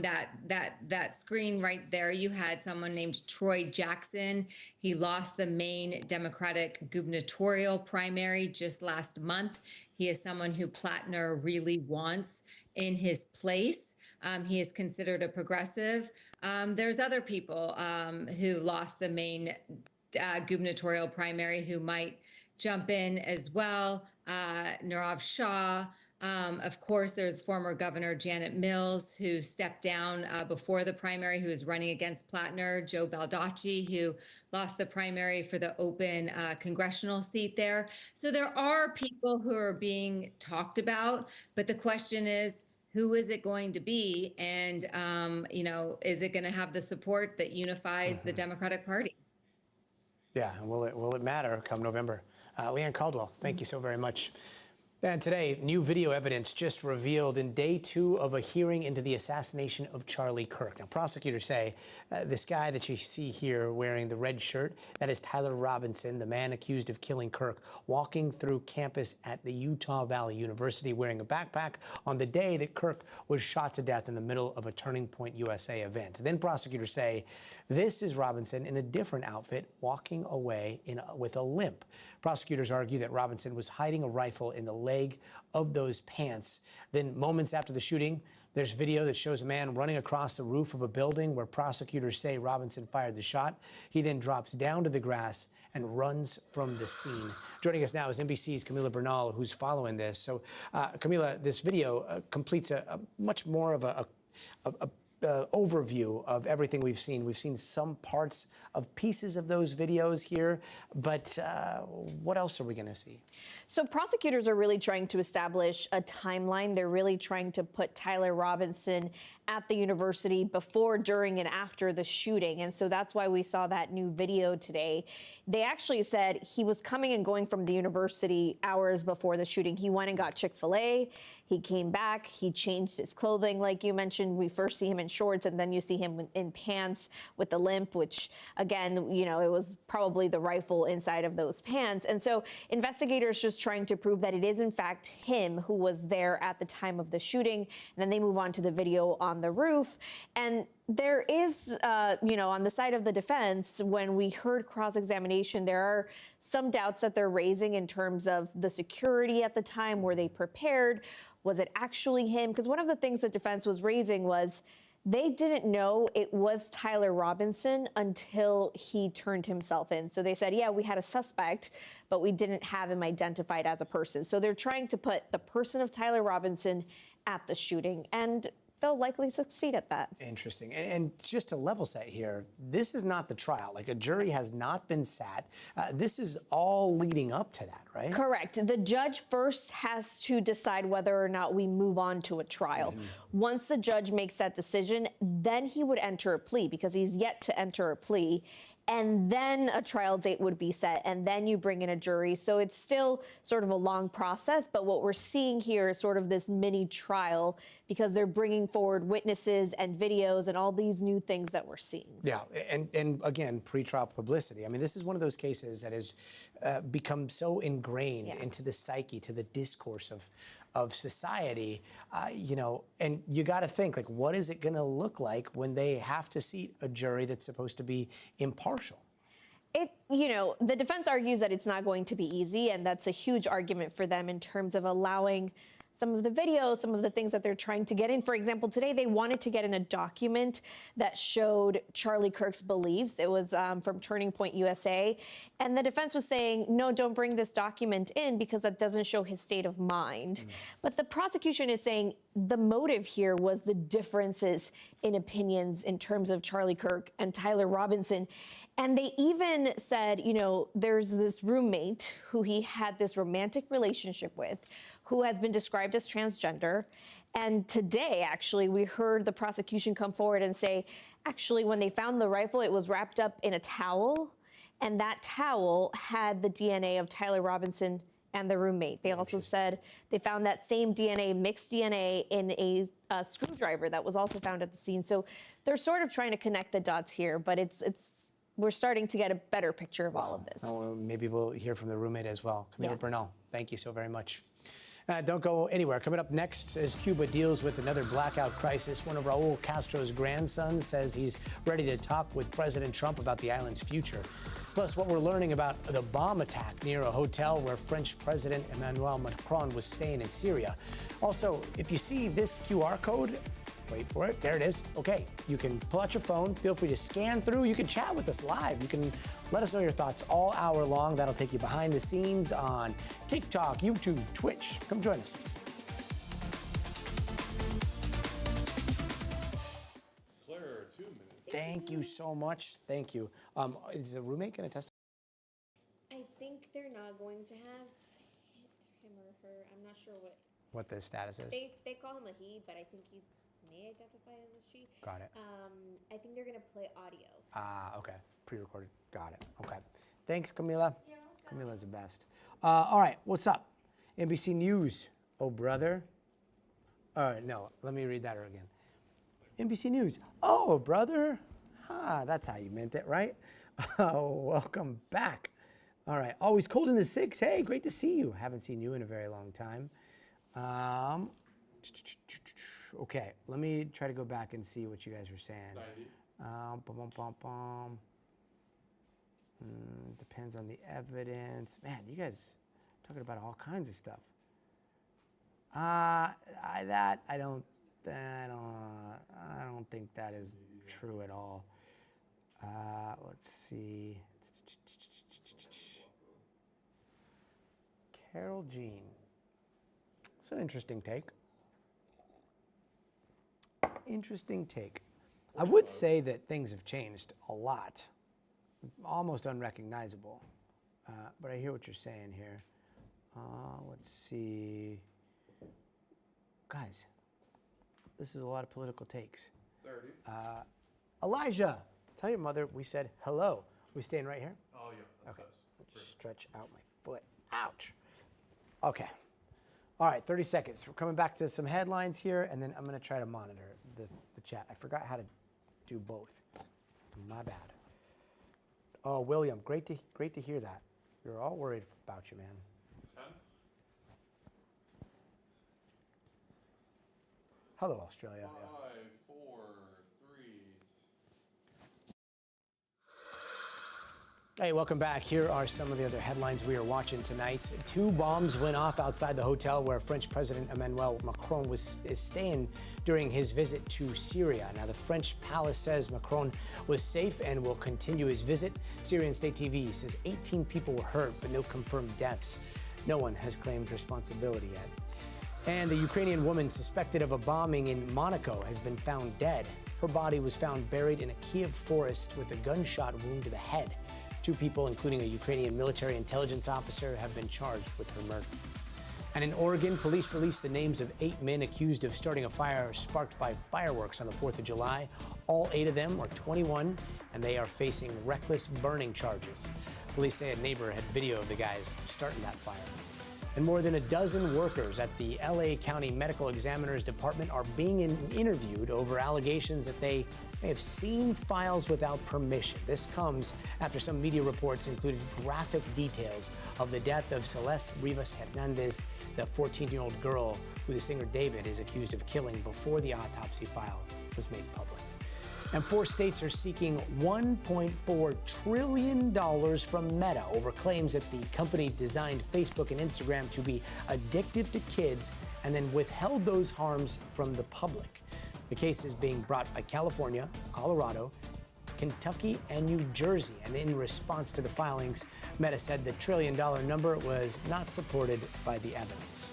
that screen right there, you had someone named Troy Jackson. He lost the Maine Democratic gubernatorial primary just last month. He is someone who Plattner really wants in his place. He is considered a progressive. There's other people who lost the Maine gubernatorial primary who might jump in as well. Nirav Shah. Of course, there's former Governor Janet Mills, who stepped down before the primary, who is running against Plattner. Joe Baldacci, who lost the primary for the open congressional seat there. So there are people who are being talked about, but the question is, who is it going to be? And, is it going to have the support that unifies the Democratic Party? Yeah, and will it matter come November? Leanne Caldwell, thank you so very much. And today, new video evidence just revealed in day 2 of a hearing into the assassination of Charlie Kirk. Now, prosecutors say this guy that you see here wearing the red shirt, that is Tyler Robinson, the man accused of killing Kirk, walking through campus at the Utah Valley University wearing a backpack on the day that Kirk was shot to death in the middle of a Turning Point USA event. Then prosecutors say this is Robinson in a different outfit walking away with a limp. Prosecutors argue that Robinson was hiding a rifle in the leg of those pants. Then moments after the shooting, there's video that shows a man running across the roof of a building where prosecutors say Robinson fired the shot. He then drops down to the grass and runs from the scene. Joining us now is NBC's Camila Bernal, who's following this. So, Camila, this video completes a much more of a overview of everything we've seen. We've seen some parts of pieces of those videos here, but what else are we going to see? So prosecutors are really trying to establish a timeline. They're really trying to put Tyler Robinson at the university before, during, and after the shooting. And so that's why we saw that new video today. They actually said he was coming and going from the university hours before the shooting. He went and got Chick-fil-A. He came back, he changed his clothing. Like you mentioned, we first see him in shorts and then you see him in pants with the limp, which again, it was probably the rifle inside of those pants. And so investigators just trying to prove that it is in fact him who was there at the time of the shooting. And then they move on to the video on the roof. And there is, on the side of the defense, when we heard cross-examination, there are some doubts that they're raising in terms of the security at the time. Were they prepared? Was it actually him? Because one of the things that defense was raising was they didn't know it was Tyler Robinson until he turned himself in. So they said, yeah, we had a suspect, but we didn't have him identified as a person. So they're trying to put the person of Tyler Robinson at the shooting. And they'll likely succeed at that. Interesting. And just to level set here, this is not the trial. Like, a jury has not been sat. This is all leading up to that, right? Correct. The judge first has to decide whether or not we move on to a trial. Once the judge makes that decision, then he would enter a plea, because he's yet to enter a plea. And then a trial date would be set, and then you bring in a jury. So it's still sort of a long process, but what we're seeing here is sort of this mini trial, because they're bringing forward witnesses and videos and all these new things that we're seeing. Yeah, and again, pretrial publicity. I mean, this is one of those cases that has become so ingrained into the psyche, to the discourse of society, you know, and you got to think, like, what is it going to look like when they have to seat a jury that's supposed to be impartial? You know, the defense argues that it's not going to be easy, and that's a huge argument for them in terms of allowing some of the videos, some of the things that they're trying to get in. For example, today they wanted to get in a document that showed Charlie Kirk's beliefs. It was from Turning Point USA. And the defense was saying, no, don't bring this document in because that doesn't show his state of mind. But the prosecution is saying the motive here was the differences in opinions in terms of Charlie Kirk and Tyler Robinson. And they even said, you know, there's this roommate who he had this romantic relationship with, who has been described as transgender. And today, actually, we heard the prosecution come forward and say, actually, when they found the rifle, it was wrapped up in a towel. And that towel had the DNA of Tyler Robinson and the roommate. They also said they found that same DNA, mixed DNA, in a screwdriver that was also found at the scene. So they're sort of trying to connect the dots here, but we're starting to get a better picture of all of this. Oh, maybe we'll hear from the roommate as well. Camila Bernal, thank you so very much. Don't go anywhere. Coming up next, as Cuba deals with another blackout crisis, one of Raul Castro's grandsons says he's ready to talk with President Trump about the island's future. Plus, what we're learning about the bomb attack near a hotel where French President Emmanuel Macron was staying in Syria. Also, if you see this QR code, wait for it. There it is. Okay, you can pull out your phone. Feel free to scan through. You can chat with us live. You can let us know your thoughts all hour long. That'll take you behind the scenes on TikTok, YouTube, Twitch. Come join us. Claire, 2 minutes. Thank you so much. Thank you. Is the roommate going to testify? I think they're not going to have him or her. I'm not sure What the status is? They call him a he, but I think he may identify as a she. Got it. I think they're going to play audio. Okay. Pre-recorded. Got it. Okay. Thanks, Camila. Camila's the best. All right. What's up? NBC News. Oh, brother. No. Let me read that again. NBC News. Oh, brother. That's how you meant it, right? Welcome back. All right. Always cold in the six. Hey, great to see you. Haven't seen you in a very long time. Okay, let me try to go back and see what you guys were saying. Depends on the evidence. Man, you guys talking about all kinds of stuff. I don't think that is true at all. Let's see. Carol Jean. It's an interesting take. Interesting take. I would say that things have changed a lot. Almost unrecognizable. But I hear what you're saying here. Let's see. Guys, this is a lot of political takes. 30. Elijah, tell your mother we said hello. We staying right here? Oh, yeah. Okay. Stretch out my foot. Ouch. Okay. All right, 30 seconds. We're coming back to some headlines here, and then I'm going to try to monitor the chat. I forgot how to do both. My bad. Oh, William, great to hear that. We were all worried about you, man. 10. Hello, Australia. 5, 4, 3. Hey, welcome back. Here are some of the other headlines we are watching tonight. 2 bombs went off outside the hotel where French President Emmanuel Macron is staying during his visit to Syria. Now, the French palace says Macron was safe and will continue his visit. Syrian state TV says 18 people were hurt, but no confirmed deaths. No one has claimed responsibility yet. And the Ukrainian woman suspected of a bombing in Monaco has been found dead. Her body was found buried in a Kiev forest with a gunshot wound to the head. 2 people, including a Ukrainian military intelligence officer, have been charged with her murder. And in Oregon, police released the names of 8 men accused of starting a fire sparked by fireworks on the 4th of July. All 8 of them are 21, and they are facing reckless burning charges. Police say a neighbor had video of the guys starting that fire. And more than a dozen workers at the LA County Medical Examiner's Department are being interviewed over allegations that they may have seen files without permission. This comes after some media reports included graphic details of the death of Celeste Rivas Hernandez, the 14-year-old girl who the singer David is accused of killing before the autopsy file was made public. And 4 states are seeking $1.4 trillion from Meta over claims that the company designed Facebook and Instagram to be addictive to kids and then withheld those harms from the public. The case is being brought by California, Colorado, Kentucky, and New Jersey. And in response to the filings, Meta said the $1 trillion number was not supported by the evidence.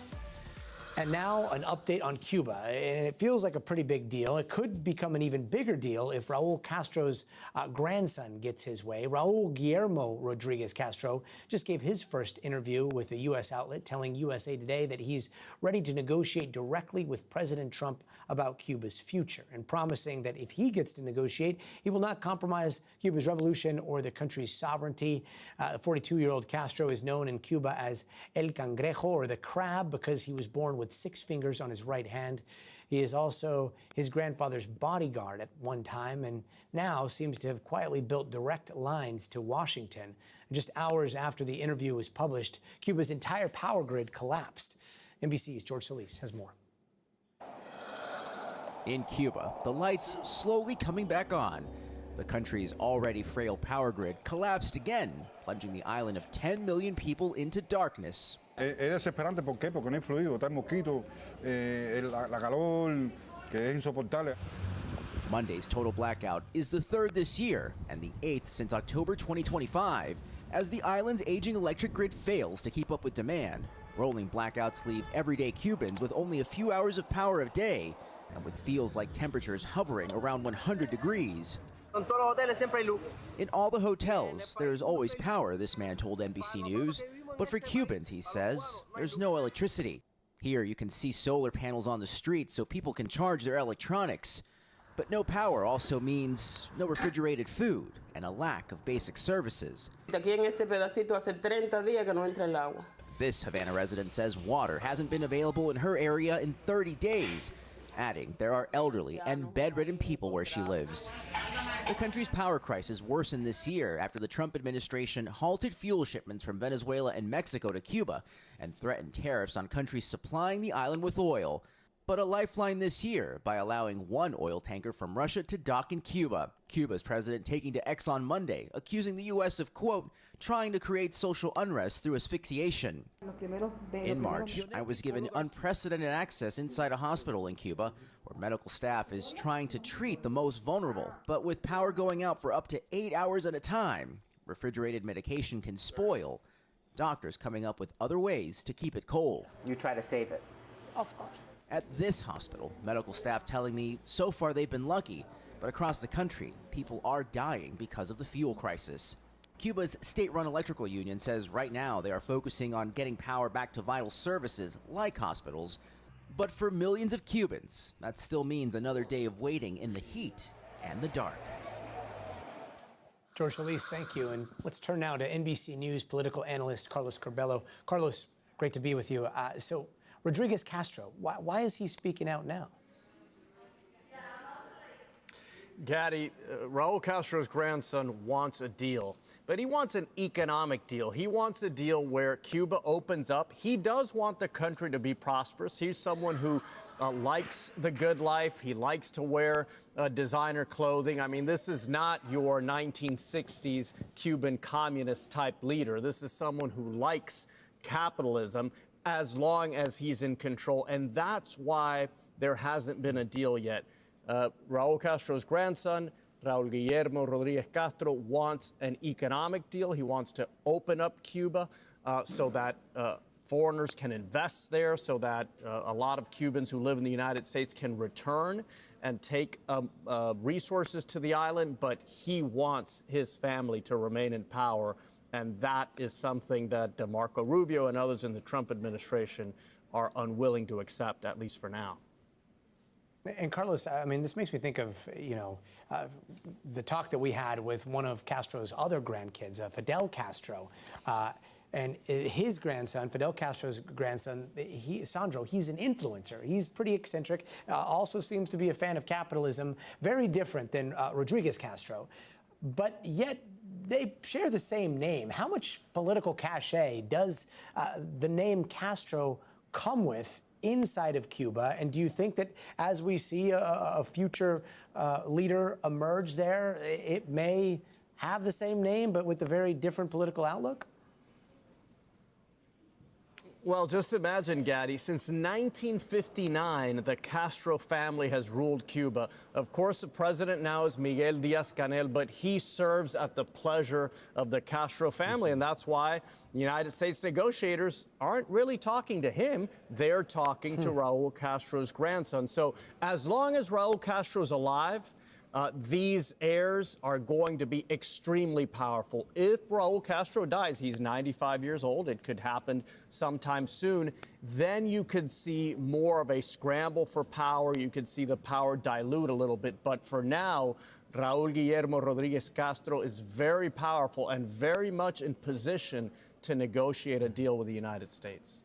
And now an update on Cuba, and it feels like a pretty big deal. It could become an even bigger deal if Raul Castro's grandson gets his way. Raul Guillermo Rodriguez Castro just gave his first interview with a U.S. outlet, telling USA Today that he's ready to negotiate directly with President Trump about Cuba's future, and promising that if he gets to negotiate, he will not compromise Cuba's revolution or the country's sovereignty. 42-year-old Castro is known in Cuba as El Cangrejo, or the crab, because he was born with 6 fingers on his right hand. He is also his grandfather's bodyguard at one time, and now seems to have quietly built direct lines to Washington. Just hours after the interview was published, Cuba's entire power grid collapsed. NBC's George Solis has more. In Cuba, the lights slowly coming back on. The country's already frail power grid collapsed again, plunging the island of 10 million people into darkness. Es desesperante, ¿por qué? Porque no hay fluido, está el mosquito, la calor, que es insoportable. Monday's total blackout is the 3rd this year and the 8th since October 2025, as the island's aging electric grid fails to keep up with demand. Rolling blackouts leave everyday Cubans with only a few hours of power a day, and with feels like temperatures hovering around 100 degrees. In all the hotels, there's always power, this man told NBC News. But for Cubans, he says, there's no electricity. Here you can see solar panels on the street so people can charge their electronics. But no power also means no refrigerated food and a lack of basic services. This Havana resident says water hasn't been available in her area in 30 days, adding there are elderly and bedridden people where she lives. The country's power crisis worsened this year after the Trump administration halted fuel shipments from Venezuela and Mexico to Cuba and threatened tariffs on countries supplying the island with oil. But a lifeline this year by allowing one oil tanker from Russia to dock in Cuba. Cuba's president taking to X on Monday, accusing the U.S. of, quote, trying to create social unrest through asphyxiation. In March, I was given unprecedented access inside a hospital in Cuba, where medical staff is trying to treat the most vulnerable. But with power going out for up to 8 hours at a time, refrigerated medication can spoil. Doctors coming up with other ways to keep it cold. You try to save it. Of course. At this hospital, medical staff telling me so far they've been lucky, but across the country, people are dying because of the fuel crisis. Cuba's state-run electrical union says right now they are focusing on getting power back to vital services like hospitals. But for millions of Cubans, that still means another day of waiting in the heat and the dark. George Solis, thank you. And let's turn now to NBC News political analyst Carlos Curbelo. Carlos, great to be with you. So Rodriguez Castro, why is he speaking out now? Gaddy, Raul Castro's grandson wants a deal, but he wants an economic deal. He wants a deal where Cuba opens up. He does want the country to be prosperous. He's someone who likes the good life. He likes to wear designer clothing. I mean, this is not your 1960s Cuban communist type leader. This is someone who likes capitalism as long as he's in control, and that's why there hasn't been a deal yet. Raul Castro's grandson, Raul Guillermo Rodriguez Castro, wants an economic deal. He wants to open up Cuba so that foreigners can invest there so that a lot of Cubans who live in the United States can return and take resources to the island, but he wants his family to remain in power, and that is something that Marco Rubio and others in the Trump administration are unwilling to accept, at least for now. And Carlos, I mean, this makes me think of, the talk that we had with one of Castro's other grandkids, Fidel Castro. And his grandson, Fidel Castro's grandson, Sandro, he's an influencer. He's pretty eccentric, also seems to be a fan of capitalism, very different than Rodriguez Castro. But yet they share the same name. How much political cachet does the name Castro come with inside of Cuba? And do you think that as we see a future leader emerge there, it may have the same name but with a very different political outlook? Well, just imagine, Gaddy, since 1959, the Castro family has ruled Cuba. Of course, the president now is Miguel Díaz-Canel, but he serves at the pleasure of the Castro family, and that's why United States negotiators aren't really talking to him. They're talking to Raul Castro's grandson. So as long as Raul Castro's alive, these heirs are going to be extremely powerful. If Raul Castro dies, he's 95 years old, it could happen sometime soon, then you could see more of a scramble for power. You could see the power dilute a little bit. But for now, Raul Guillermo Rodriguez Castro is very powerful and very much in position to negotiate a deal with the United States.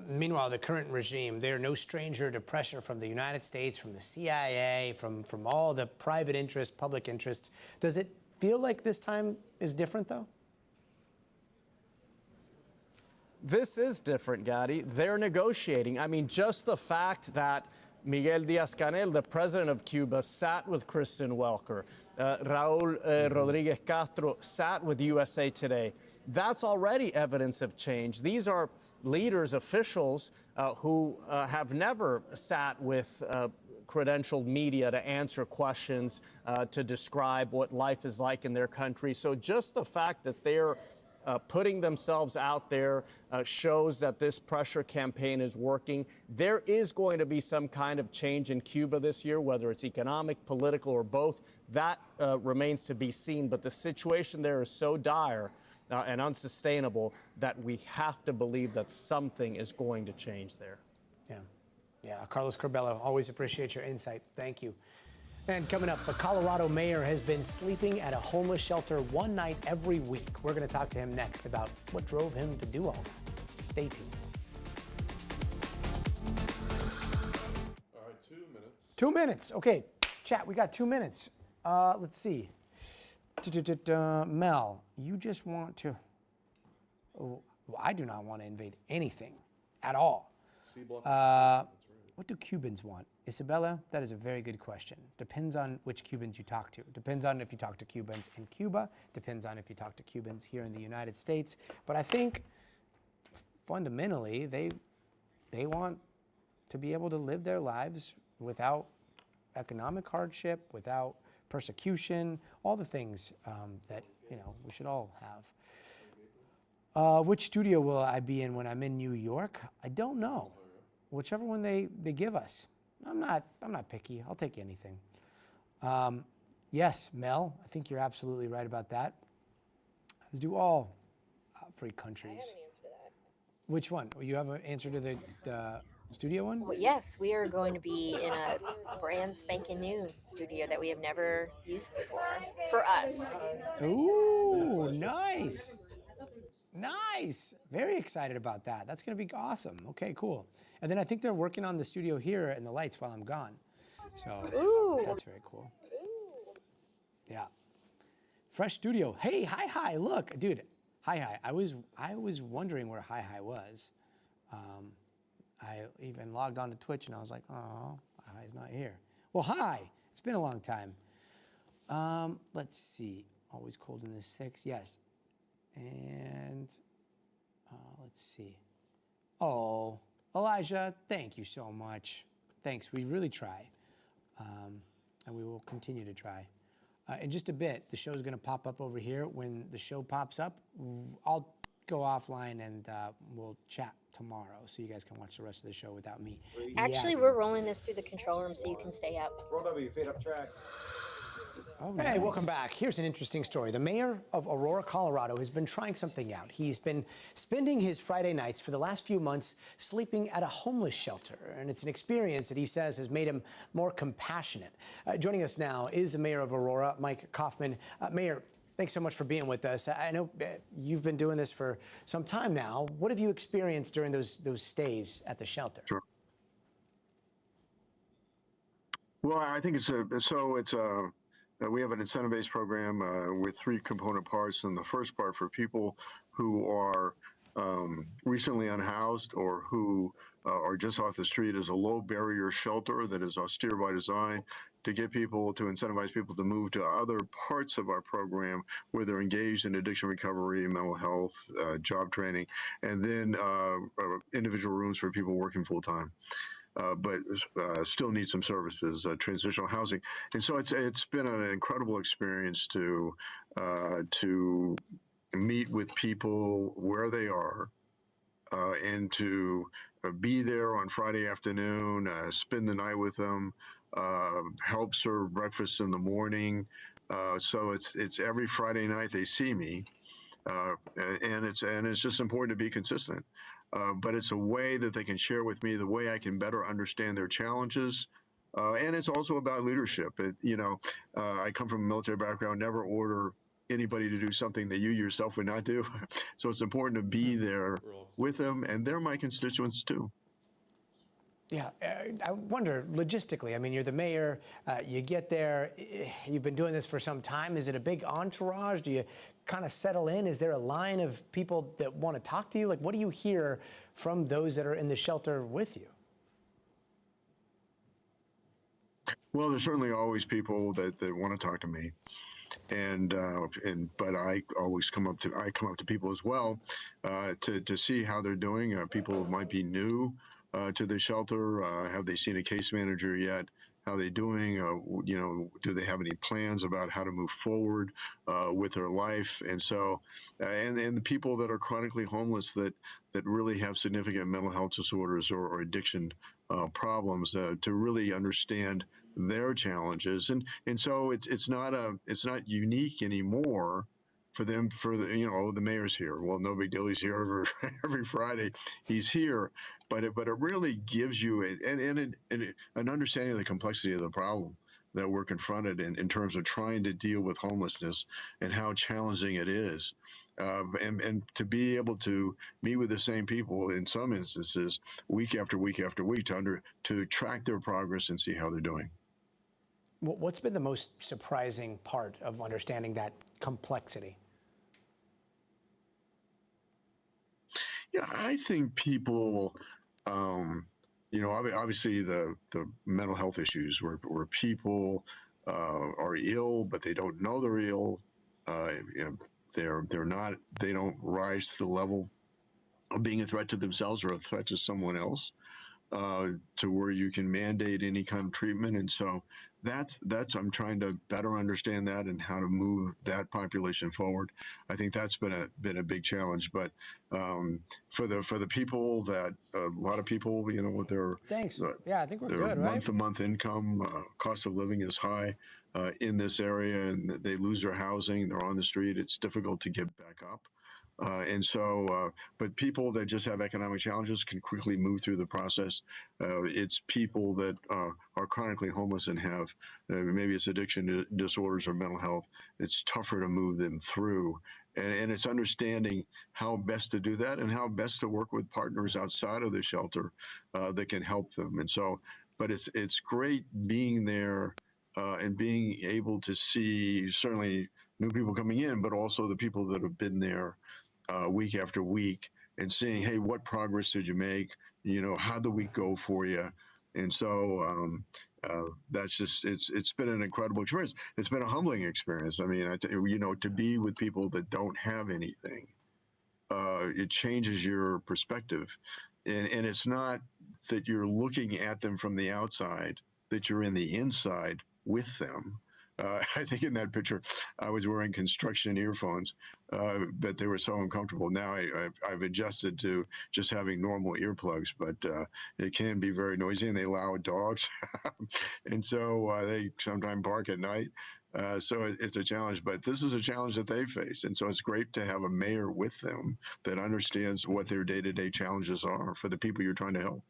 Meanwhile, the current regime, they're no stranger to pressure from the United States, from the CIA, from all the private interests, public interests. Does it feel like this time is different, though? This is different, Gaddy. They're negotiating. I mean, just the fact that Miguel Díaz-Canel, the president of Cuba, sat with Kristen Welker, Raul Rodriguez Castro sat with USA Today. That's already evidence of change. These are leaders, officials who have never sat with credentialed media to answer questions, to describe what life is like in their country. So just the fact that they're putting themselves out there shows that this pressure campaign is working. There is going to be some kind of change in Cuba this year, whether it's economic, political, or both. That remains to be seen. But the situation there is so dire and unsustainable that we have to believe that something is going to change there. Yeah, Carlos Curbelo, always appreciate your insight. Thank you. And coming up, a Colorado mayor has been sleeping at a homeless shelter one night every week. We're going to talk to him next about what drove him to do all that. Stay tuned. All right, 2 minutes. 2 minutes. Okay, chat, we got 2 minutes. Let's see. Mel, you just want to... Oh, well, I do not want to invade anything at all. What do Cubans want? Isabella, that is a very good question. Depends on which Cubans you talk to. Depends on if you talk to Cubans in Cuba. Depends on if you talk to Cubans here in the United States. But I think fundamentally they want to be able to live their lives without economic hardship, without persecution, all the things that we should all have. Which studio will I be in when I'm in New York? I don't know. Whichever one they give us. I'm not picky. I'll take anything. Yes, Mel, I think you're absolutely right about that. As do all free countries. I have an answer to that. Which one? You have an answer to the studio one? Well, yes, we are going to be in a brand spanking new studio that we have never used before for us. Ooh, nice. Nice. Very excited about that. That's going to be awesome. Okay, cool. And then I think they're working on the studio here and the lights while I'm gone. So that's very cool. Yeah. Fresh studio. Hey, hi. Look, dude. Hi. I was wondering where hi was. I even logged on to Twitch and I was like, oh, hi's not here. Well, hi. It's been a long time. Let's see. Always cold in the 6. Yes. And let's see. Oh, Elijah, thank you so much. Thanks. We really try. And we will continue to try. In just a bit, the show's going to pop up over here. When the show pops up, I'll go offline and we'll chat tomorrow so you guys can watch the rest of the show without me. Actually, we're rolling this through the control room so you can stay up. Roll over your feet up track. Oh, hey, welcome back. Here's an interesting story. The mayor of Aurora, Colorado has been trying something out. He's been spending his Friday nights for the last few months sleeping at a homeless shelter. And it's an experience that he says has made him more compassionate. Joining us now is the mayor of Aurora, Mike Kaufman. Mayor, thanks so much for being with us. I know you've been doing this for some time now. What have you experienced during those stays at the shelter? Sure. Well, I think we have an incentive-based program with 3 component parts. And the first part for people who are recently unhoused or who are just off the street is a low-barrier shelter that is austere by design to get people, to incentivize people to move to other parts of our program where they're engaged in addiction recovery, mental health, job training, and then individual rooms for people working full-time. But still need some services, transitional housing, and so it's been an incredible experience to meet with people where they are, and to be there on Friday afternoon, spend the night with them, help serve breakfast in the morning. So it's every Friday night they see me, and it's just important to be consistent. But it's a way that they can share with me the way I can better understand their challenges. And it's also about leadership. I come from a military background, never order anybody to do something that you yourself would not do. So it's important to be there with them, and they're my constituents too. Yeah, I wonder logistically. I mean, you're the mayor. You get there. You've been doing this for some time. Is it a big entourage? Do you kind of settle in? Is there a line of people that want to talk to you? Like, what do you hear from those that are in the shelter with you? Well, there's certainly always people that want to talk to me, but I always come up to people as well to see how they're doing. People might be new to the shelter. Have they seen a case manager yet? How are they doing? Do they have any plans about how to move forward with their life? And so, and the people that are chronically homeless that really have significant mental health disorders or addiction problems, to really understand their challenges. And so it's not unique anymore for them, the mayor's here. Well, no big deal. He's here every Friday. He's here, but it really gives you an understanding of the complexity of the problem that we're confronted in terms of trying to deal with homelessness and how challenging it is. And to be able to meet with the same people in some instances week after week after week to track their progress and see how they're doing. What's been the most surprising part of understanding that complexity? Yeah, I think people, obviously the mental health issues where people are ill, but they don't know they're ill. They don't rise to the level of being a threat to themselves or a threat to someone else, to where you can mandate any kind of treatment. And so that's I'm trying to better understand that and how to move that population forward. I think that's been a big challenge. But for the people that a lot of people, with their I think we're their good, right? month-to-month income, cost of living is high in this area, and they lose their housing. They're on the street. It's difficult to get back up. But people that just have economic challenges can quickly move through the process. It's people that are chronically homeless and have maybe it's addiction disorders or mental health. It's tougher to move them through. And it's understanding how best to do that and how best to work with partners outside of the shelter that can help them. And so, but it's great being there and being able to see certainly new people coming in, but also the people that have been there week after week and seeing, hey, what progress did you make? How'd the week go for you? And so that's just, it's been an incredible experience. It's been a humbling experience. I mean, to be with people that don't have anything, it changes your perspective. And it's not that you're looking at them from the outside, that you're in the inside with them. I think in that picture, I was wearing construction earphones, but they were so uncomfortable. Now I've adjusted to just having normal earplugs, but it can be very noisy, and they allow dogs, and so they sometimes bark at night. So it's a challenge, but this is a challenge that they face. And so it's great to have a mayor with them that understands what their day-to-day challenges are for the people you're trying to help.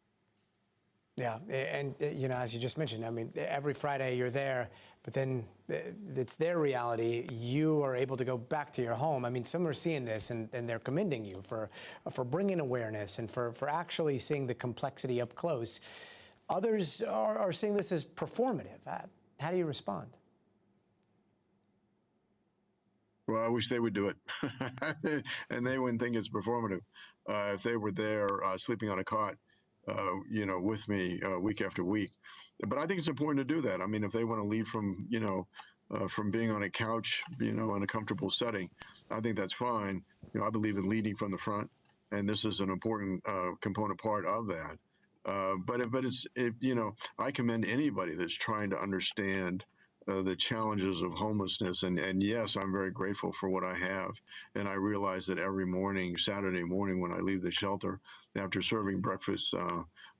Yeah, and as you just mentioned, I mean, every Friday you're there, but then it's their reality. You are able to go back to your home. I mean, some are seeing this and they're commending you for bringing awareness and for actually seeing the complexity up close. Others are seeing this as performative. How do you respond? Well, I wish they would do it, and they wouldn't think it's performative. If they were there sleeping on a cot, with me week after week. But I think it's important to do that. I mean, if they want to leave from, from being on a couch, in a comfortable setting, I think that's fine. I believe in leading from the front, and this is an important component part of that. But I commend anybody that's trying to understand the challenges of homelessness. And yes, I'm very grateful for what I have. And I realize that every morning, Saturday morning, when I leave the shelter, after serving breakfast,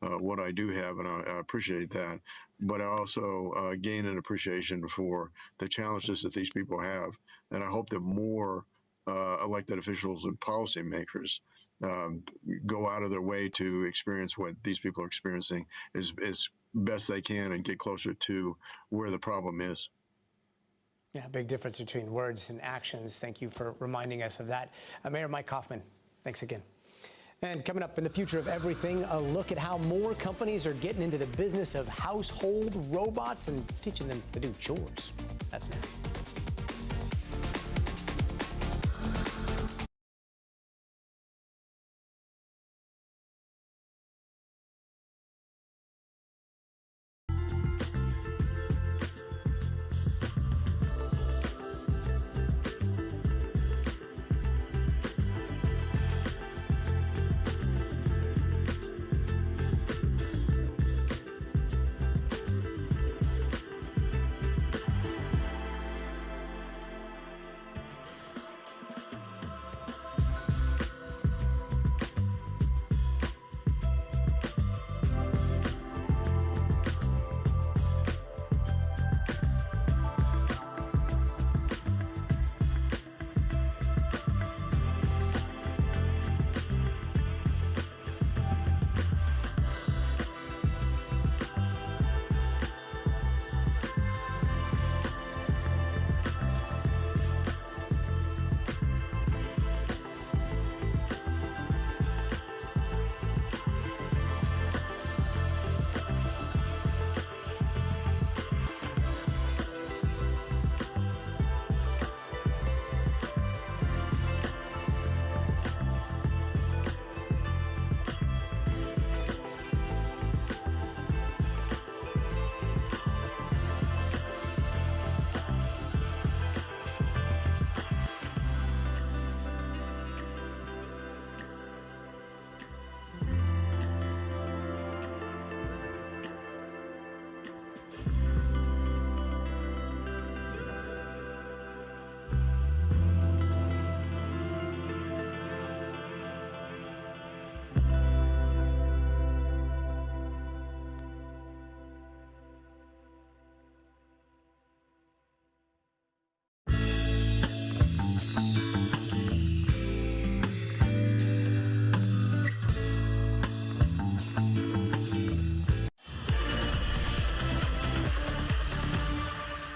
what I do have, and I appreciate that. But I also gain an appreciation for the challenges that these people have. And I hope that more elected officials and policymakers go out of their way to experience what these people are experiencing as best they can and get closer to where the problem is. Yeah, big difference between words and actions. Thank you for reminding us of that. Mayor Mike Kaufman, thanks again. And coming up in the future of everything, a look at how more companies are getting into the business of household robots and teaching them to do chores. That's next.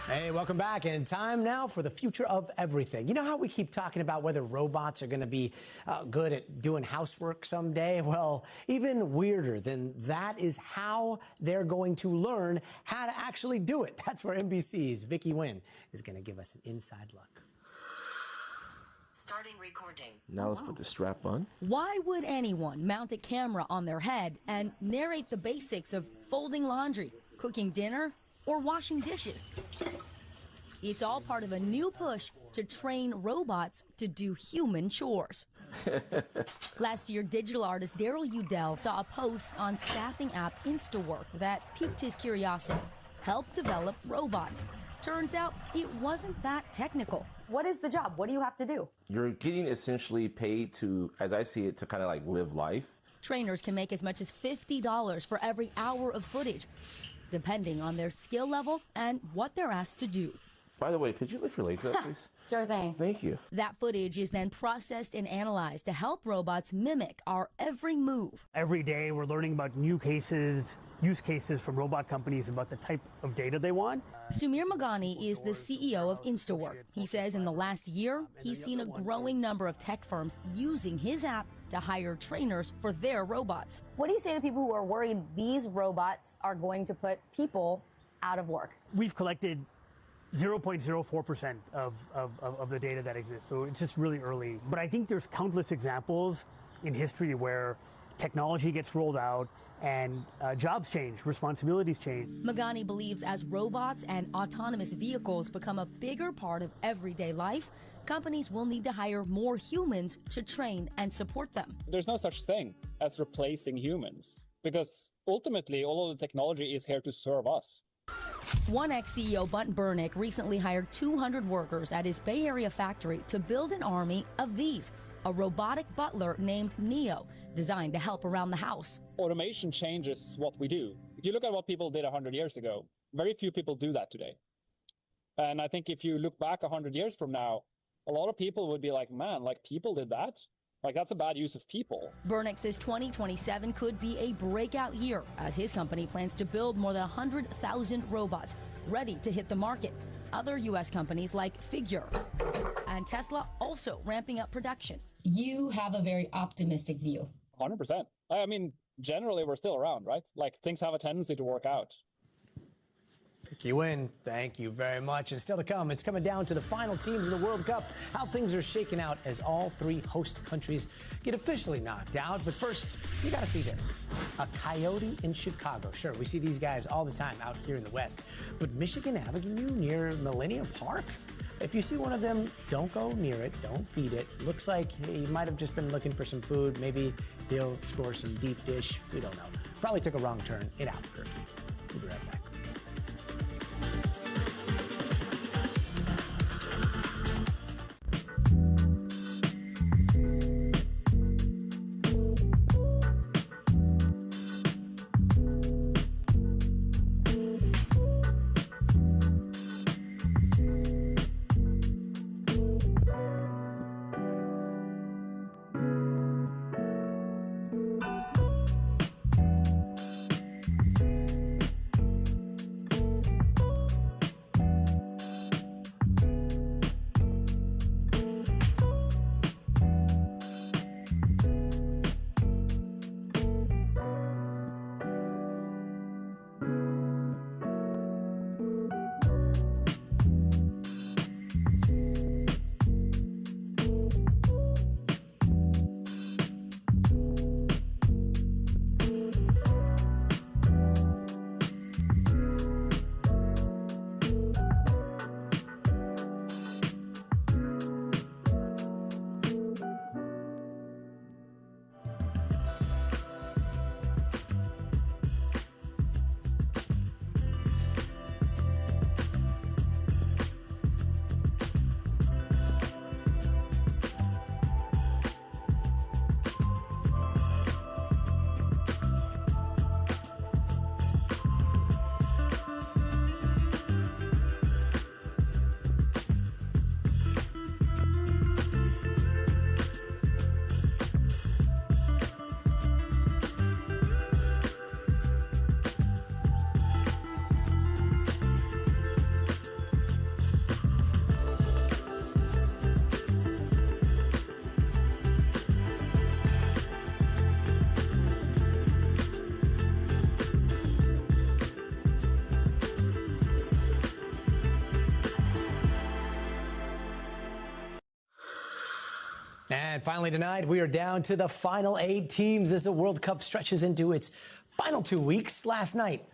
Hey, welcome back, and time now for the future of everything. You know how we keep talking about whether robots are going to be good at doing housework someday? Well, even weirder than that is how they're going to learn how to actually do it. That's where NBC's Vicky Nguyen is going to give us an inside look. Starting recording. Now let's put the strap on. Why would anyone mount a camera on their head and narrate the basics of folding laundry, cooking dinner, or washing dishes? It's all part of a new push to train robots to do human chores. Last year, digital artist Daryl Udell saw a post on staffing app InstaWork that piqued his curiosity. Help develop robots. Turns out it wasn't that technical. What is the job? What do you have to do? You're getting essentially paid to, as I see it, to kind of like live life. Trainers can make as much as $50 for every hour of footage, depending on their skill level and what they're asked to do. By the way, could you lift your legs up, please? Sure thing. Thank you. That footage is then processed and analyzed to help robots mimic our every move. Every day we're learning about new cases, use cases from robot companies about the type of data they want. Sumir Magani is the CEO of Instawork. He says in the last year, he's seen a growing number of tech firms using his app to hire trainers for their robots. What do you say to people who are worried these robots are going to put people out of work? We've collected 0.04% of the data that exists, so it's just really early. But I think there's countless examples in history where technology gets rolled out and jobs change, responsibilities change. Magani believes as robots and autonomous vehicles become a bigger part of everyday life, companies will need to hire more humans to train and support them. There's no such thing as replacing humans, because ultimately all of the technology is here to serve us. One ex-CEO, Bunt Burnick, recently hired 200 workers at his Bay Area factory to build an army of these, a robotic butler named Neo, designed to help around the house. Automation changes what we do. If you look at what people did 100 years ago, very few people do that today. And I think if you look back 100 years from now, a lot of people would be like, man, like people did that? Like that's a bad use of people. Burnick says 2027 could be a breakout year as his company plans to build more than 100,000 robots ready to hit the market. Other U.S. companies like Figure and Tesla also ramping up production. You have a very optimistic view. 100%. I mean, generally we're still around, right? Like things have a tendency to work out. You win. Thank you very much. And still to come, it's coming down to the final teams of the World Cup, how things are shaking out as all three host countries get officially knocked out. But first, you got to see this. A coyote in Chicago. Sure, we see these guys all the time out here in the West. But Michigan Avenue near Millennium Park? If you see one of them, don't go near it. Don't feed it. Looks like he might have just been looking for some food. Maybe he'll score some deep dish. We don't know. Probably took a wrong turn in Albuquerque. We'll be right back. And finally tonight, we are down to the final 8 teams as the World Cup stretches into its final 2 weeks. Last night,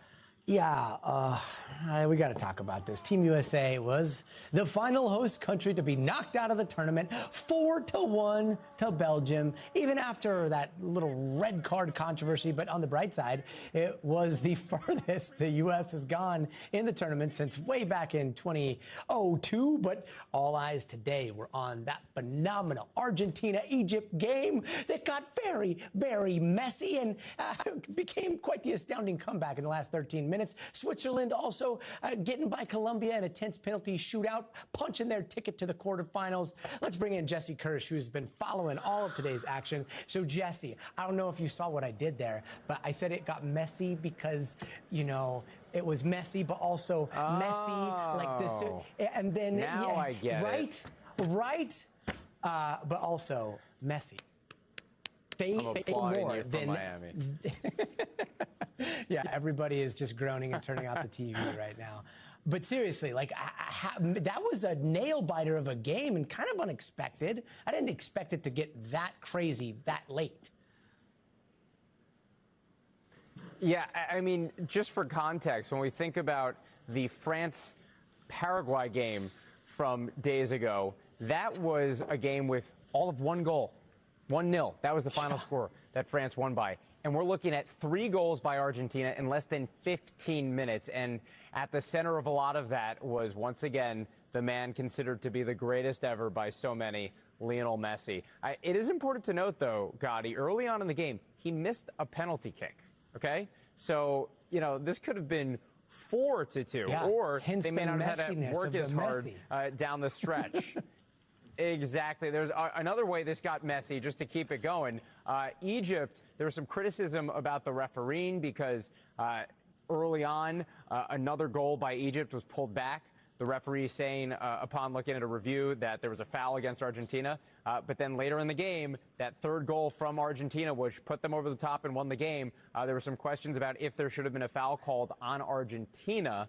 Yeah, we got to talk about this. Team USA was the final host country to be knocked out of the tournament, 4-1 to Belgium, even after that little red card controversy. But on the bright side, it was the furthest the U.S. has gone in the tournament since way back in 2002. But all eyes today were on that phenomenal Argentina-Egypt game that got very, very messy and became quite the astounding comeback in the last 13 minutes. Switzerland also getting by Colombia in a tense penalty shootout, punching their ticket to the quarterfinals. Let's bring in Jesse Kirsch, who's been following all of today's action. So, Jesse, I don't know if you saw what I did there, but I said it got messy because, you know, it was messy, but also messy like this. And then, now I get it. Right? But also messy. I'm applauding you from Miami. Yeah, everybody is just groaning and turning off the TV right now. But seriously, like, that was a nail-biter of a game and kind of unexpected. I didn't expect it to get that crazy that late. Yeah, I mean, just for context, when we think about the France-Paraguay game from days ago, that was a game with all of one goal, 1-0. That was the final score that France won by. And we're looking at 3 goals by Argentina in less than 15 minutes. And at the center of a lot of that was, once again, the man considered to be the greatest ever by so many, Lionel Messi. It is important to note, though, Gotti, early on in the game, he missed a penalty kick, okay? So, you know, this could have been 4-2, or they may not have had to work as hard down the stretch. Exactly. There's another way this got messy, just to keep it going. Egypt, there was some criticism about the refereeing because early on, another goal by Egypt was pulled back. The referee saying, upon looking at a review, that there was a foul against Argentina. But then later in the game, that third goal from Argentina, which put them over the top and won the game, there were some questions about if there should have been a foul called on Argentina,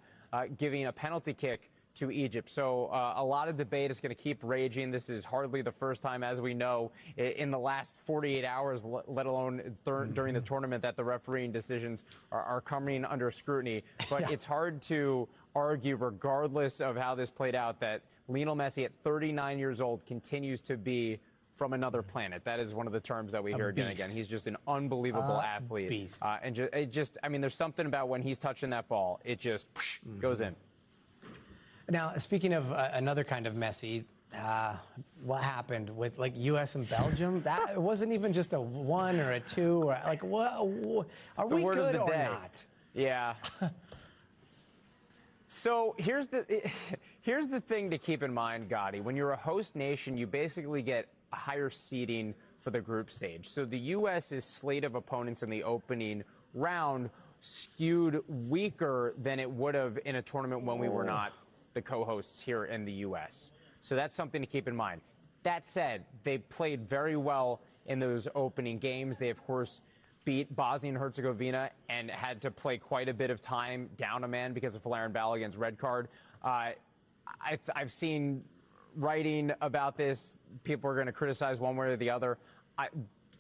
giving a penalty kick to Egypt. So a lot of debate is going to keep raging. This is hardly the first time, as we know, in the last 48 hours, let alone during the tournament, that the refereeing decisions are coming under scrutiny. But it's hard to argue, regardless of how this played out, that Lionel Messi at 39 years old continues to be from another planet. That is one of the terms that we hear again and again. He's just an unbelievable athlete. Beast. And I mean, there's something about when he's touching that ball, it just goes in. Now, speaking of another kind of messy, what happened with, like, U.S. and Belgium? That it wasn't even just a 1 or a 2 or, like, what? Are we good or not? Yeah. So here's the thing to keep in mind, Gotti. When you're a host nation, you basically get a higher seeding for the group stage. So the U.S.'s slate of opponents in the opening round skewed weaker than it would have in a tournament when we were not the co-hosts here in the U.S. So that's something to keep in mind. That said, they played very well in those opening games. They, of course, beat Bosnia and Herzegovina and had to play quite a bit of time down a man because of Falarin Balogun's red card. I've seen writing about this. People are going to criticize one way or the other.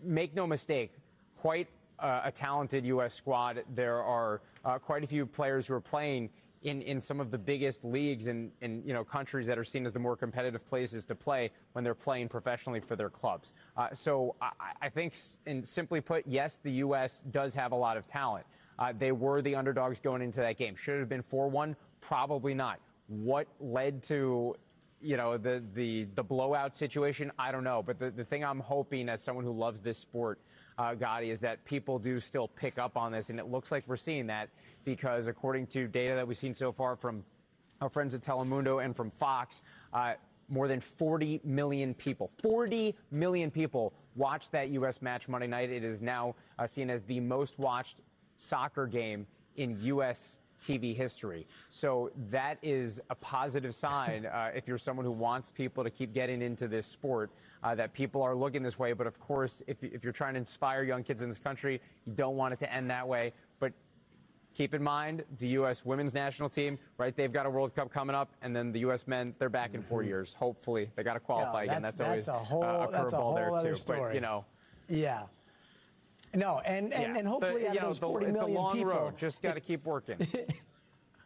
Make no mistake, quite a talented U.S. squad. There are quite a few players who are playing in some of the biggest leagues in countries that are seen as the more competitive places to play when they're playing professionally for their clubs. So I think, and simply put, yes, the U.S. does have a lot of talent. They were the underdogs going into that game. Should it have been 4-1? Probably not. What led to the blowout situation? I don't know. But the thing I'm hoping, as someone who loves this sport, Gotti, is that people do still pick up on this, and it looks like we're seeing that because according to data that we've seen so far from our friends at Telemundo and from Fox, more than 40 million people watched that U.S. match Monday night. It is now seen as the most watched soccer game in U.S. TV history. So that is a positive sign if you're someone who wants people to keep getting into this sport, that people are looking this way. But of course, if you're trying to inspire young kids in this country, you don't want it to end that way. But keep in mind, the U.S. women's national team, right? They've got a World Cup coming up, and then the U.S. men, they're back in 4 years. Hopefully, they got to qualify again. That's always a curveball there too. Story. But Yeah. No, and hopefully out of those 40 million it's a long people, road. Just got to keep working.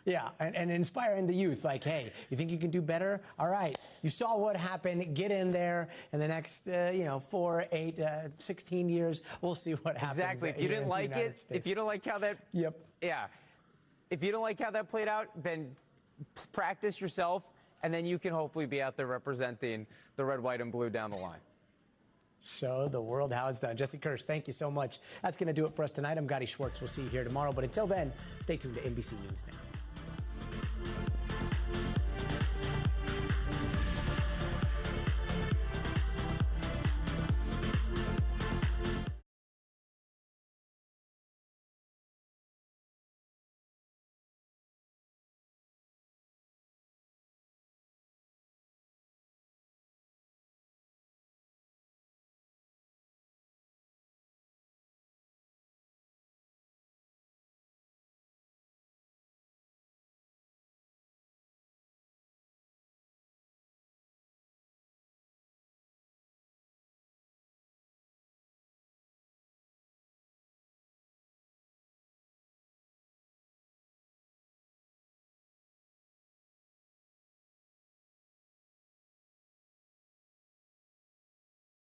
Yeah, and inspiring the youth, like, hey, you think you can do better? All right, you saw what happened. Get in there. In the next, 4, 8, 16 years, we'll see what happens. Exactly. If you didn't like it, if you don't like how that, yeah, if you don't like how that played out, then practice yourself, and then you can hopefully be out there representing the red, white, and blue down the line. Show the world how it's done. Jesse Kirsch, thank you so much. That's going to do it for us tonight. I'm Gotti Schwartz. We'll see you here tomorrow. But until then, stay tuned to NBC News Now.